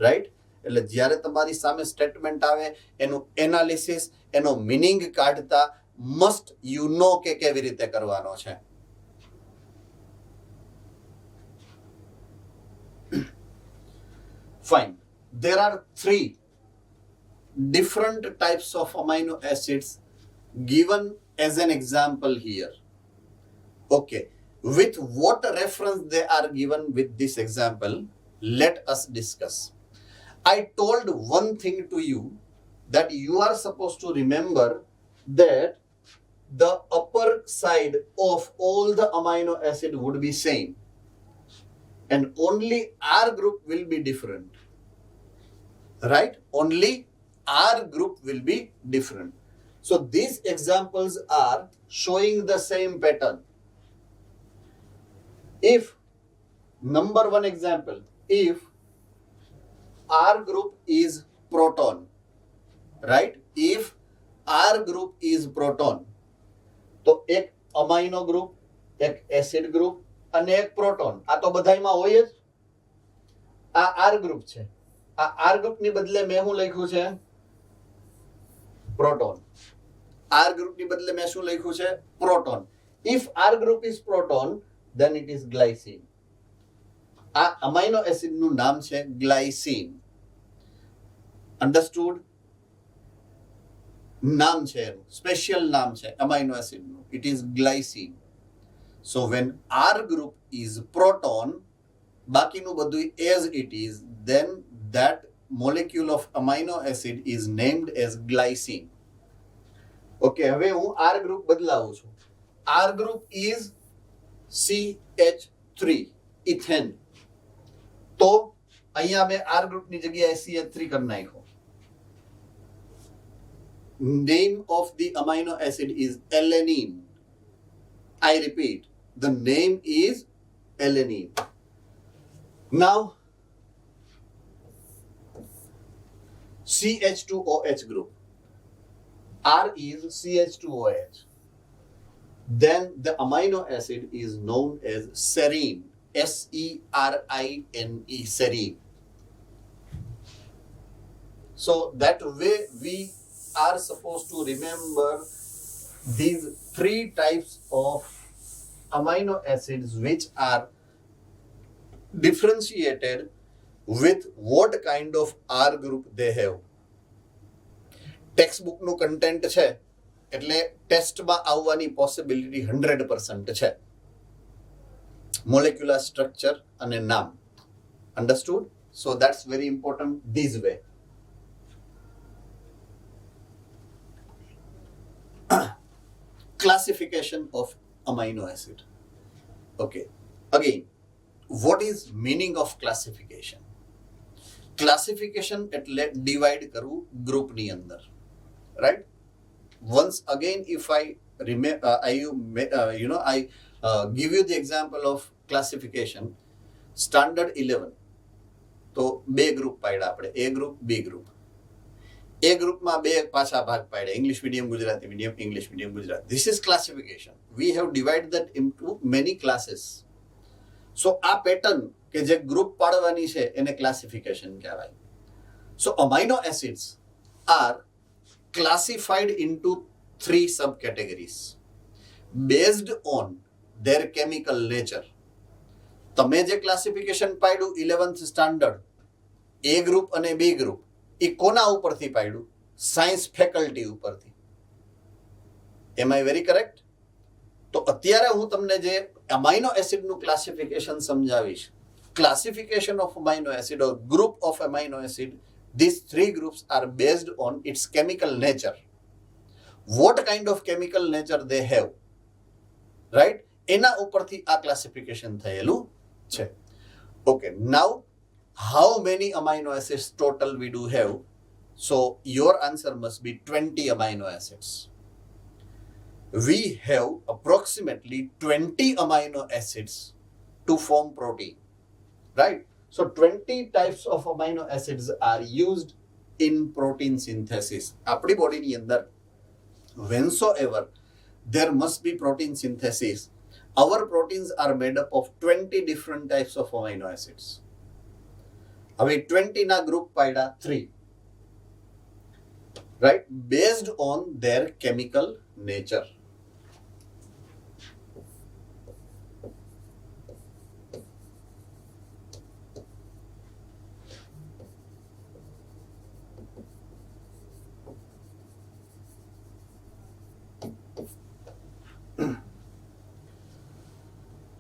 right? એટલે જ્યારે તમારી સામે સ્ટેટમેન્ટ આવે એનું એનાલિસિસ, એનો મીનિંગ કાઢતા મસ્ટ યુ નો કે કેવી રીતે કરવાનો છે. Fine. There are 3 different types of amino acids given as an example here. Okay, with what reference they are given with this example, let us discuss. I told one thing to you, that you are supposed to remember that the upper side of all the amino acid would be same, and only R group will be different, right? Only R group will be different. So these examples are showing the same pattern. If, number one example, if R group is proton, right? If R group is proton, તો એક amino group, એક acid group અને એક proton. આ તો બધાયમાં હોય જ. આ R group છે. આ R group ની બદલે મેં શું લખ્યું છે? proton. R group ની બદલે મેં શું લખ્યું છે? proton. If R group is proton, then it is glycine. આ amino acid નું નામ છે glycine. Understood? નામ છે એનું, સ્પેશિયલ નામ છે amino acid નું. It is glycine. So when R group is proton, બાકીનું બધું as it is, then that molecule of amino acid is named as glycine. Okay, હવે હું R group બદલાવું છું. R group is CH3, ethane. તો અહીંયા મેં R group ની જગ્યાએ CH3 કરી નાખ્યો. Name of the amino acid is alanine. I repeat, the name is alanine. Now, CH2OH group. R is CH2OH. Then the amino acid is known as serine. S-E-R-I-N-E, serine. So that way we are supposed to remember these 3 types of amino acids which are differentiated with what kind of R group they have. ટેક્સ્ટ બુકનું content છે એટલે ટેસ્ટમાં આવવાની possibility 100% છે. Molecular structure અને નામ. Understood? So that's very important this way. classification of amino acid. Okay, again, what is meaning of classification? Classification એટલે divide કરવું group ની અંદર, right? Once again, if I remember, I give you the example of classification. Standard 11 તો બે group પાડ્યા આપણે, A group, B group. A ગ્રુપમાં બે પાછા ભાગ પાડ્યા, English medium, Gujarati medium, English medium, Gujarati. This is classification. We have divided that into many classes. So આ પેટર્ન કે જે ગ્રુપ પાડવાની છે એને ક્લાસિફિકેશન કહેવાય. So amino acids are classified into 3 subcategories based on their chemical nature. તમે જે classification પાડ્યું 11th સ્ટાન્ડર્ડ, A ગ્રુપ અને B ગ્રુપ, એ કોના ઉપરથી પાડ્યું? સાયન્સ ફેકલ્ટી ઉપરથી. એમ આઈ વેરી કરેક્ટ? તો અત્યારે હું તમને જે અમાઇનો એસિડનું ક્લાસિફિકેશન સમજાવીશ, classification of amino acid or group of amino acid, these 3 groups are based on its chemical nature. What kind of chemical nature they have, right? એના ઉપરથી આ ક્લાસિફિકેશન થયેલું છે. Okay, now how many amino acids total we do have? So your answer must be 20 amino acids. We have approximately 20 amino acids to form protein, right? So 20 types of amino acids are used in protein synthesis. આપણી બોડીની અંદર whensoever there must be protein synthesis, our proteins are made up of 20 different types of amino acids. હવે 20 ના group પાડ્યા 3, right, based on their chemical nature.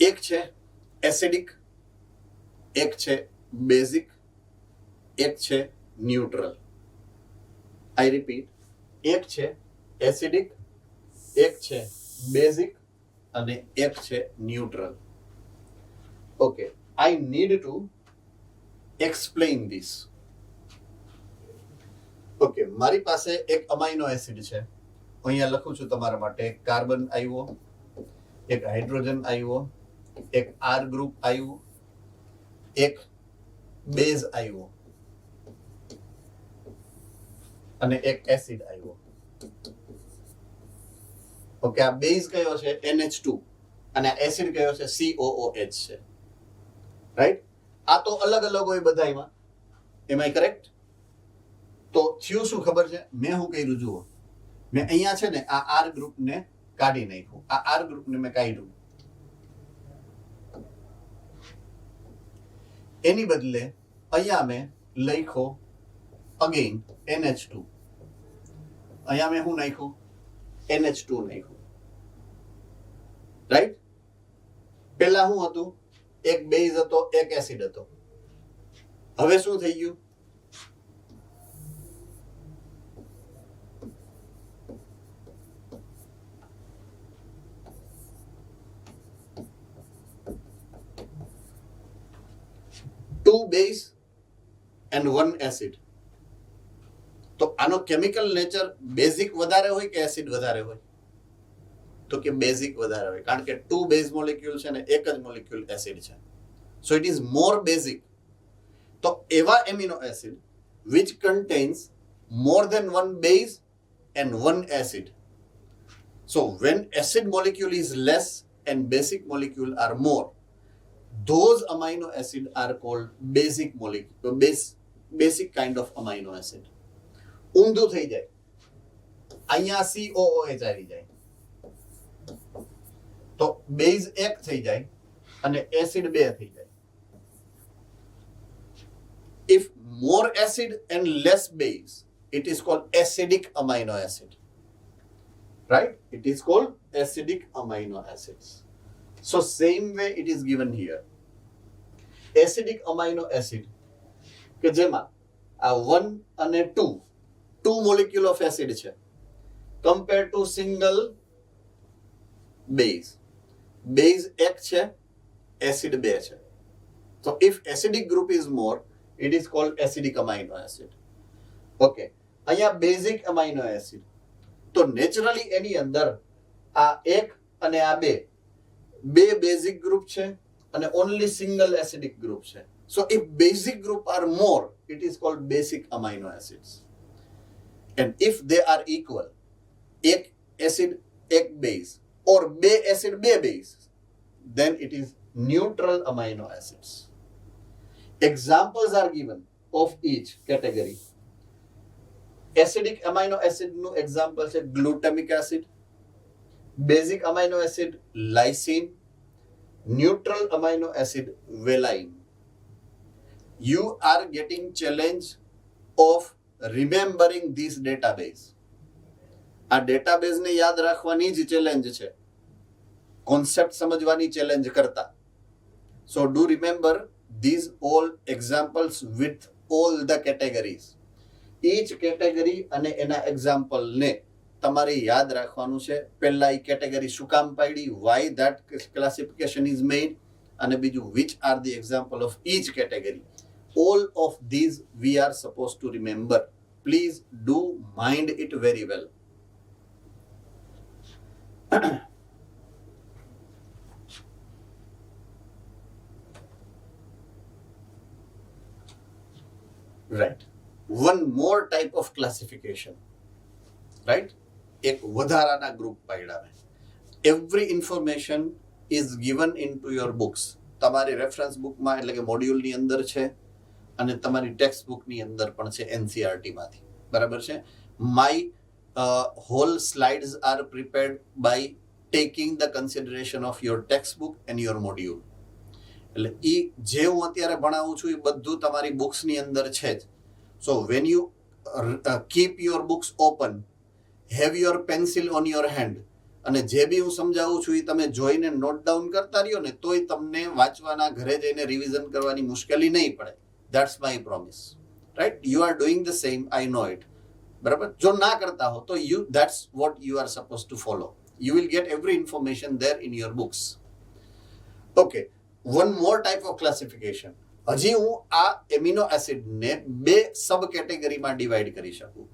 એક છે acidic, એક છે basic, એક છે ન્યુટ્રલ. આઈ રિપીટ, એક છે એસિડિક, એક છે બેઝિક અને એક છે neutral. Okay, I need to explain this. Okay, મારી પાસે એક અમાઇનો એસિડ છે, અહીંયા લખું છું તમારા માટે. એક કાર્બન આવ્યો, એક હાઇડ્રોજન આવ્યો, એક R ગ્રુપ આવ્યું, એક બેઝ આવ્યો અને એક એસિડ આવ્યો. ઓકે, આ બેઝ કયો છે? NH2 અને આ એસિડ કયો છે? COOH છે, રાઈટ? આ તો અલગ અલગ હોય બધાયમાં. એમ આઈ કરેક્ટ? તો થયું શું ખબર છે? મેં શું કર્યું જુઓ, મેં અહીંયા છે ને આ R ગ્રુપને કાઢી નાખ્યું, આ R ગ્રુપને મેં કાઢ્યું. એની બદલે અહીંયા મેં લખ્યો અગેન NH2. અહીંયા મેં શું નાખ્યું? NH2 નાખ્યું, રાઈટ? પહેલા શું હતું? એક બેઝ હતો, એક એસિડ હતો. હવે શું થઈ ગયું? two base and one acid. તો આનો કેમિકલ નેચર બેઝિક વધારે હોય કે એસિડ વધારે હોય? તો કે બેઝિક વધારે હોય, કારણ કે 2 બેઝ મોલેક્યુલ છે ને એક જ મોલેક્યુલ એસિડ છે. સો ઇટ ઇઝ મોર બેઝિક. તો એવા amino acid which contains more than one base and one acid. So when acid molecule is less and basic molecule are more, those amino acid are called basic molecule, basic kind of amino acid. ઊંધું થઈ જાય, અહીંયા COOH આવી જાય તો base 1 થઈ જાય અને એસિડ 2 થઈ જાય. If more acid and less base, it is called acidic amino acid, right? It is called acidic amino acids. So same way it is given here. Acidic amino acid કે જેમાં આ 1 અને 2 molecule of acid છે, compared to single base. Base એક છે, acid બે છે. So if acidic group is more, it is called acidic amino acid. Okay. અહીંયા બેઝિક અમાઇનો એસિડ. તો નેચરલી એની અંદર આ એક અને આ બે બેઝિક ગ્રુપ છે અને ઓનલી સિંગલ એસિડિક ગ્રુપ છે. So if basic group are more, it is called basic amino acids. And if they are equal, એક એસિડ એક બેઝ or બે એસિડ બે base, then it is neutral amino acids. Examples are given of each category. Acidic amino acid નું example છે glutamic acid, basic amino acid lysine, neutral amino acid valine. You are getting challenge of remembering this database. આ database ને યાદ રાખવાની જ challenge છે, concept સમજવાની challenge કરતા. So do remember these all examples with all the categories. Each category અને એના example ને તમારે યાદ રાખવાનું છે. પહેલા એ category શું કામ પાડી, why that classification is made, અને બીજું which are the example of each category. All of these we are supposed to remember. Please do mind it very well. Right. One more type of classification. Right? એક વધારાના group પાડ્યા છે. Every information is given into your books. તમારી reference બુકમાં એટલે કે મોડ્યુલની અંદર છે અને તમારી ટેક્સ્ટ બુકની અંદર પણ છે, એનસીઆરટી માંથી. બરાબર છે. My whole slides are prepared by taking the consideration of your textbook and your module. એટલે એ જે હું અત્યારે ભણાવું છું એ બધું તમારી બુક્સની અંદર છે જ. So when you keep your books open, have your pencil on your hand, અને જે બી હું સમજાવું છું એ તમે જોઈને નોટ ડાઉન કરતા રહ્યો ને તોય તમને વાંચવાના, ઘરે જઈને રિવિઝન કરવાની મુશ્કેલી નહીં પડે. That's my promise. Right? You are doing the same, I know it. બરાબર? જો ના કરતા હો તો that's what you are suppose to follow. You will get every information there in your books. Okay, one more type of classification. હજી હું આ amino acid ને બે સબ કેટેગરીમાં ડિવાઈડ કરી શકું,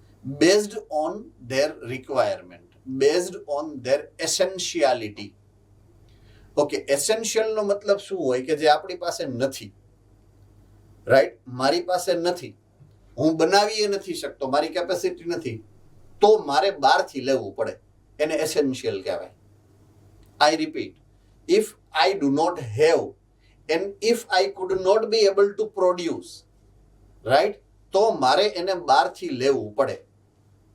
based on their requirement, based on their essentiality. Okay, essential નો મતલબ શું હોય કે જે આપણી પાસે નથી. રાઈટ? મારી પાસે નથી, હું બનાવી નથી શકતો, મારી કેપેસિટી નથી, તો મારે બહારથી લેવું પડે, એને એસેન્શિયલ કહેવાય. I repeat, if I do not have and if I could not be able to produce, right, તો મારે એને બહારથી લેવું પડે.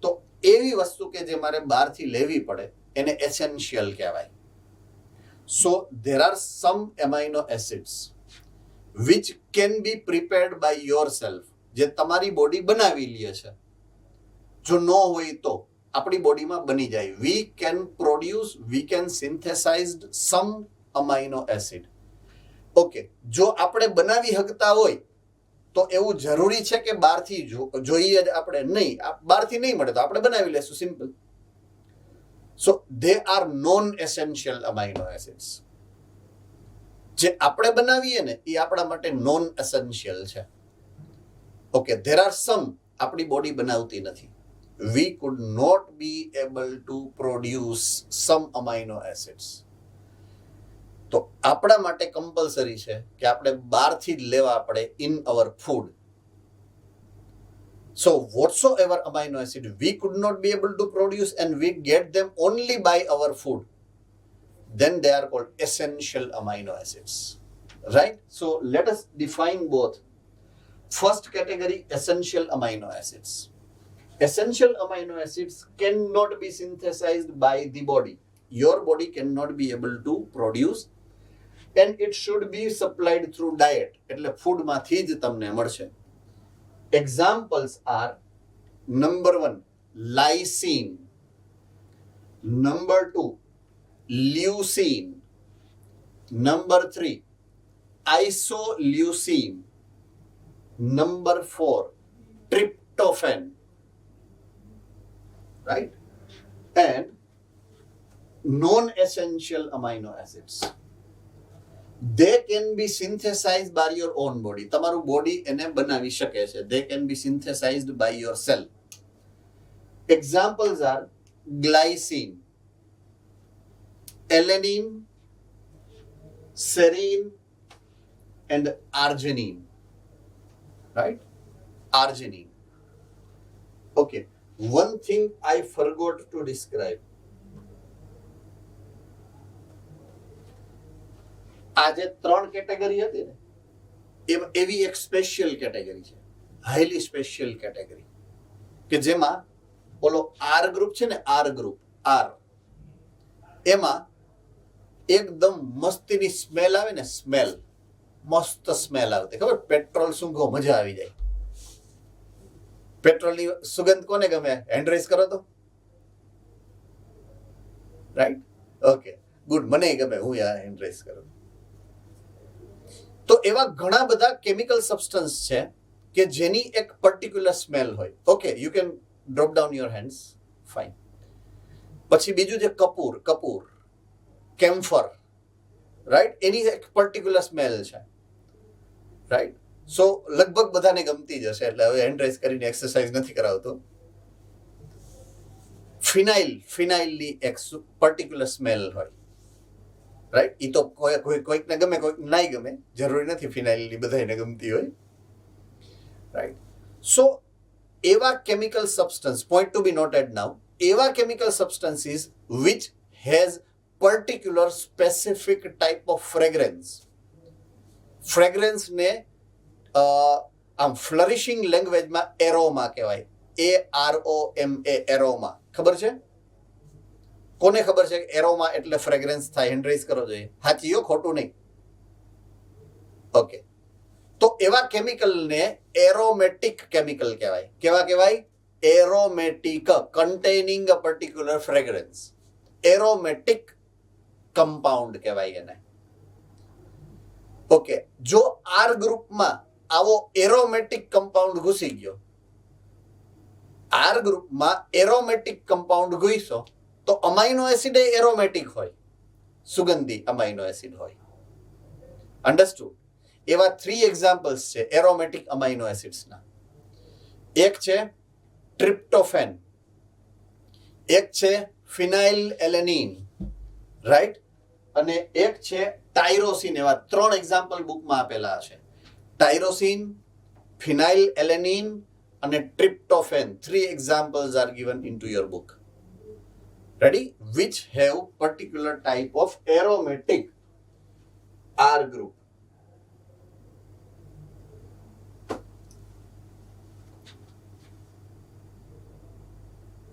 તો એવી વસ્તુ કે જે મારે બહારથી લેવી પડે એને એસેન્શિયલ કહેવાય. So there are some amino acids which can be prepared by yourself, જે તમારી બોડી બનાવી લે છે. જો ન હોય તો આપણી બોડીમાં બની જાય. We can produce, we can synthesize some amino acid. Okay, જો આપણે બનાવી શકતા હોય તો એવું જરૂરી છે કે બહારથી જોઈએ જ આપણે? નહીં, બહારથી નહીં મળે તો આપણે બનાવી લેશું, simple. So they are non essential amino acids. જે આપણે બનાવીએ ને એ આપણા માટે નોન એસેન્શિયલ છે. ઓકે, ધેર આર સમ આપણી બોડી બનાવતી નથી. We could not be able to produce some amino acids. તો આપણા માટે કમ્પલસરી છે કે આપણે બહારથી જ લેવા પડે in our food. So whatsoever amino acid we could not be able to produce and we get them only by our food, then they are called essential amino acids. Right? So let us define both. First category, essential amino acids. Essential amino acids cannot be synthesized by the body. Your body cannot be able to produce, and it should be supplied through diet. એટલે food માંથી જ તમને મળશે. Examples are number 1, lysine, number 2, leucine, number 3, isoleucine, number 4, tryptophan. Right? And non-essential amino acids. They can be synthesized by your own body. તમારું body એને બનાવી શકે છે. They can be synthesized by your cell. Examples are glycine, alanine, serine, and arginine. Right? Arginine. Okay. One thing I forgot to describe. આ જે 3 category હતી ને એવી એક સ્પેશિયલ કેટેગરી છે, હાઈલી સ્પેશિયલ કેટેગરી, કે જેમાં ઓલો આર ગ્રુપ છે ને, આર ગ્રુપ, આર, એમાં એકદમ મસ્તીની સ્મેલ આવે ને, સ્મેલ, મસ્ત સ્મેલ આવતી, ખબર? પેટ્રોલ સૂંઘો મજા આવી જાય. પેટ્રોલની સુગંધ કોને ગમે? હેન્ડ રેઝ કરો તો. રાઈટ? Okay, good. મને ગમે, હું હેન્ડ રેઝ કરું. તો એવા ઘણા બધા કેમિકલ સબસ્ટન્સ છે કે જેની એક પર્ટિક્યુલર સ્મેલ હોય. Okay, you can drop down your hands, fine. પછી બીજું છે કપૂર, કપૂર, કેમ્ફર, રાઈટ? એની એક પર્ટિક્યુલર સ્મેલ છે, રાઈટ? સો લગભગ બધાને ગમતી જ હશે, એટલે હવે હેન્ડ રેઝ કરીને એક્સરસાઇઝ નથી કરાવતો. ફિનાઇલ, ફિનાઇલની એક પર્ટિક્યુલર સ્મેલ હોય, રાઈટ? એ તો કોઈકને ગમે, કોઈક નહીં ગમે, જરૂરી નથી ફિનાઇલની બધાને ગમતી હોય, રાઈટ? સો એવા chemical substance, point to be noted now, એવા chemical substances which has particular specific type of fragrance. ફ્રેગ્રન્સને આમ ફ્લરિશિંગ લેંગ્વેજમાં એરોમા કહેવાય. AROMA, aroma. ખબર છે? કોને ખબર છે કે એરોમા એટલે ફ્રેગ્રન્સ થાય? હેન્ડ રેઝ કરો જોઈએ. સાચીઓ, ખોટું નહીં. ઓકે, તો એવા કેમિકલને એરોમેટિક કેમિકલ કહેવાય. કેવા કહેવાય? એરોમેટિક, કન્ટેનિંગ અ પર્ટિક્યુલર ફ્રેગ્રન્સ. એરોમેટિક કમ્પાઉન્ડ કહેવાય એને. ઓકે, જો આર ગ્રુપમાં આવો એરોમેટિક કમ્પાઉન્ડ ઘૂસી ગયો, આર ગ્રુપમાં એરોમેટિક કમ્પાઉન્ડ ઘૂસ્યો, તો અમાઇનો એસિડ એ એરોમેટિક હોય, સુગંધી અમાઇનો એસિડ હોય. અન્ડરસ્ટુડ? એવા 3 એક્ઝામ્પલ્સ છે એરોમેટિક અમાઇનો એસિડ્સના. એક છે ટ્રિપ્ટોફેન, એક છે ફિનાઇલ એલેનિન, રાઈટ? અને એક છે ટાયરોસિન. એવા 3 એક્ઝામ્પલ બુકમાં આપેલા છે. ટાયરોસિન, ફિનાઇલ એલેનિન અને tryptophan. 3 examples are given into your book. Ready? Which have particular type of aromatic R group.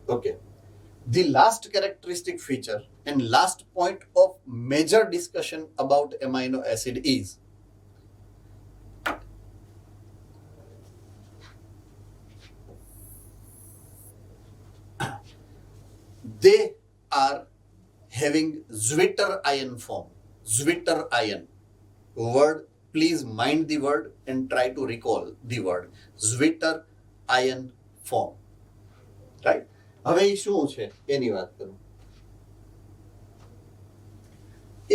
Okay. The last characteristic feature and last point of major discussion about amino acid is they are having Zwitter ion form. Zwitter ion. Word, please mind the word and try to recall the word. Zwitter ion form. Right? હવે એ શું છે એની વાત કરું.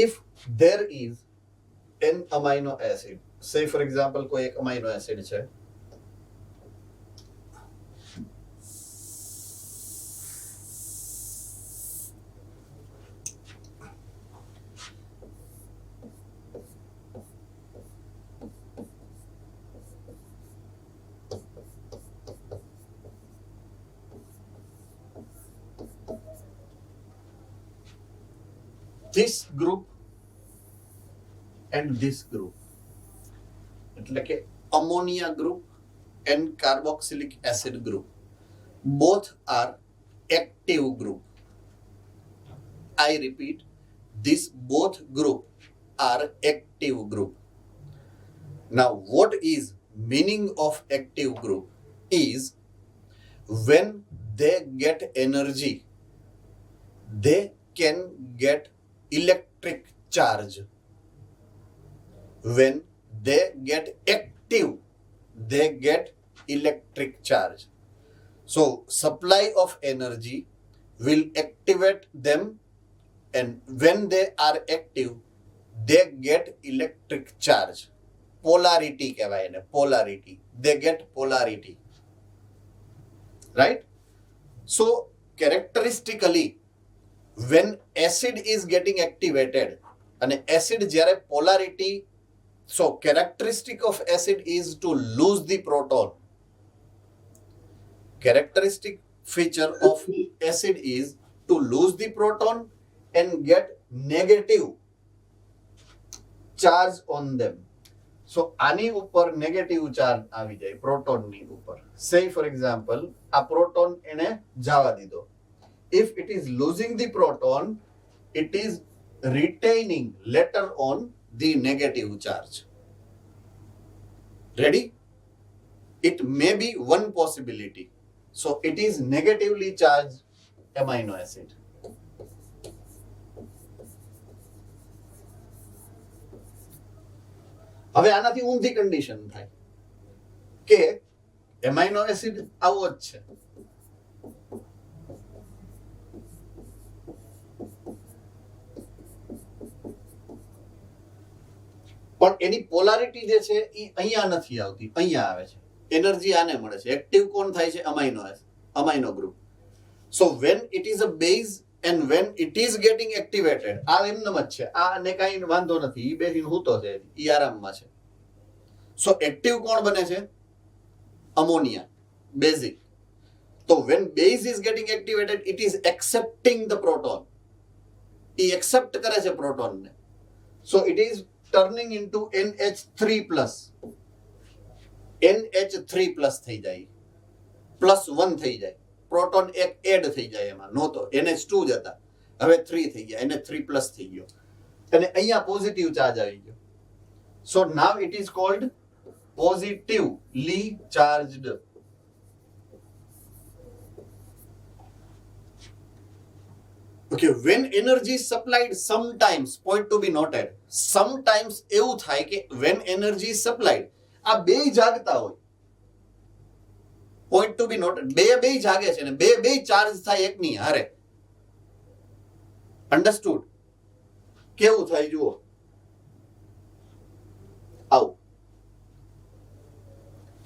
If there is an amino acid, say for example કોઈ એક amino acid છે, this group and this group, એટલે કે ammonia group and carboxylic acid group, both are active group. I repeat, this both group are active group. Now what is meaning of active group is when they get energy, they can get electric charge. When they get active, they get electric charge. So supply of energy will activate them and when they are active, they get electric charge. Polarity કહેવાય એને, polarity. They get polarity. Right? So, characteristically, when acid is getting activated, and acid જ્યારે polarity, so characteristic of acid is to lose the proton. Characteristic feature of acid is to lose the proton and get negative charge on them. So આની ઉપર negative charge આવી જાય પ્રોટોનની ઉપર. Say for example, આ proton એને જવા દીધો. If it is losing the proton, it is retaining later on the negative charge. Ready? It may be one possibility. So it is negatively charged amino acid. હવે આનાથી ઊંધી condition થાય કે એમાઇનો acid આવો જ છે, પણ એની પોલારિટી જે છે એ અહીંયા નથી આવતી, અહીંયા આવે છે. એનર્જી આને મળે છે. એક્ટિવ કોણ થાય છે? Amino group. So when it is a base and when it is getting activated, આ એમનેમ જ છે, આને કાંઈ વાંધો નથી, ઈ બેસીને હૂતો છે, ઈ આરામમાં છે. સો એક્ટિવ કોણ બને છે? Ammonia, basic. તો when base is getting activated, it is accepting the proton. ઈ એક્સેપ્ટ કરે છે પ્રોટોનને. So it is turning into NH3+. NH3+ થઈ જાય, +1 થઈ જાય. પ્રોટોન એક એડ થઈ જાય એમાં, નહોતો NH2 જ હતા, હવે 3 થઈ ગયા, NH3+ થઈ ગયો, અને અહીંયા પોઝિટિવ ચાર્જ આવી ગયો. So now it is called positively charged. Okay, when energy is supplied, sometimes, point to be noted, sometimes એવું થાય કે when energy is supplied, આ બે જાગતા હોય. Point to be noted, બે જાગે છે ને બે ચાર્જ થાય એકની હારે. Understood? કેવું થાય જુઓ, આવું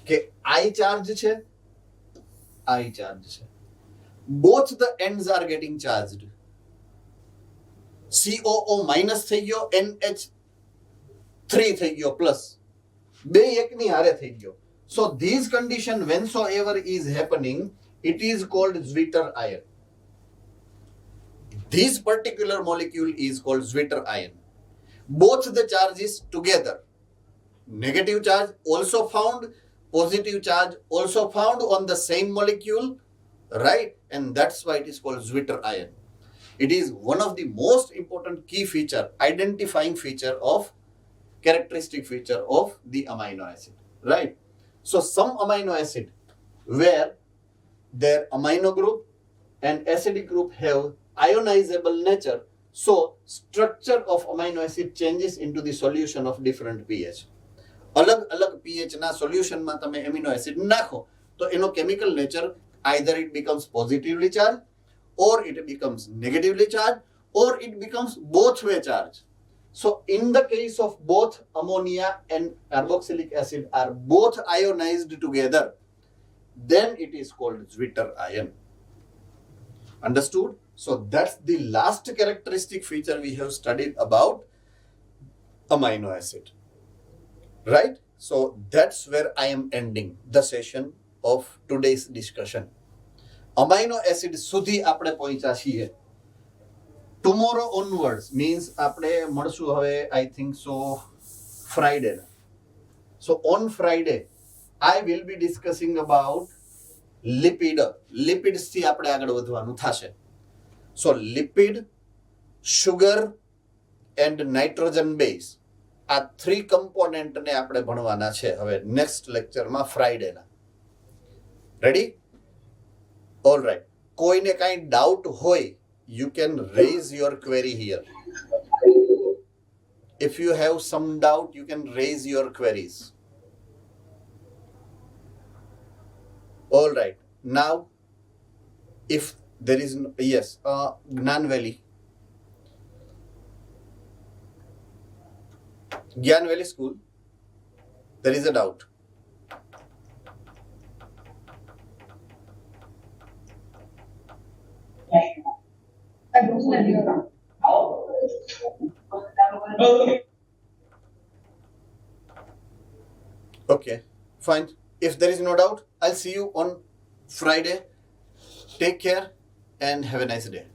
કે I ચાર્જ છે, I ચાર્જ છે, both the ends are getting charged. COO- થઈ ગયો, NH3 થઈ ગયો પ્લસ, બે એકની હારે થઈ ગયો. So these condition whensoever is happening, it is called Zwitter ion. This particular molecule is called Zwitter ion. Both the charges together, negative charge also found, positive charge also found on the same molecule, right? And that's why it is called Zwitter ion. It is one of the most important key feature, identifying feature of, characteristic feature of the amino acid, right? So some amino acid where their amino group and acidic group have ionizable nature, so structure of amino acid changes into the solution of different pH. અલગ અલગ pH ના સોલ્યુશનમાં તમે amino acid નાખો તો એનો chemical nature either it becomes positively charged, or it becomes negatively charged, or it becomes both way charged. So in the case of both ammonia and carboxylic acid are both ionized together, then it is called Zwitter ion. Understood? So that's the last characteristic feature we have studied about amino acid. Right? So that's where I am ending the session of today's discussion. Amino acid સુધી આપણે પહોંચ્યા છીએ. Tomorrow onwards means આપણે મળશું હવે I think so Friday. So on Friday I will be discussing about lipids થી આપણે આગળ વધવાનું થશે. So lipid, sugar and nitrogen base, આ 3 કમ્પોનેન્ટને આપણે ભણવાના છે હવે નેક્સ્ટ લેક્ચરમાં ફ્રાઈડેના. રેડી? All right. કોઈને કાંઈ ડાઉટ હોય, you can raise your query here. If you have some doubt, you can raise your queries. All right. Now, if there is yes, Gnan Valley. Gyan Valley School, there is a doubt. Okay, fine. If there is no doubt, I'll see you on Friday. Take care and have a nice day.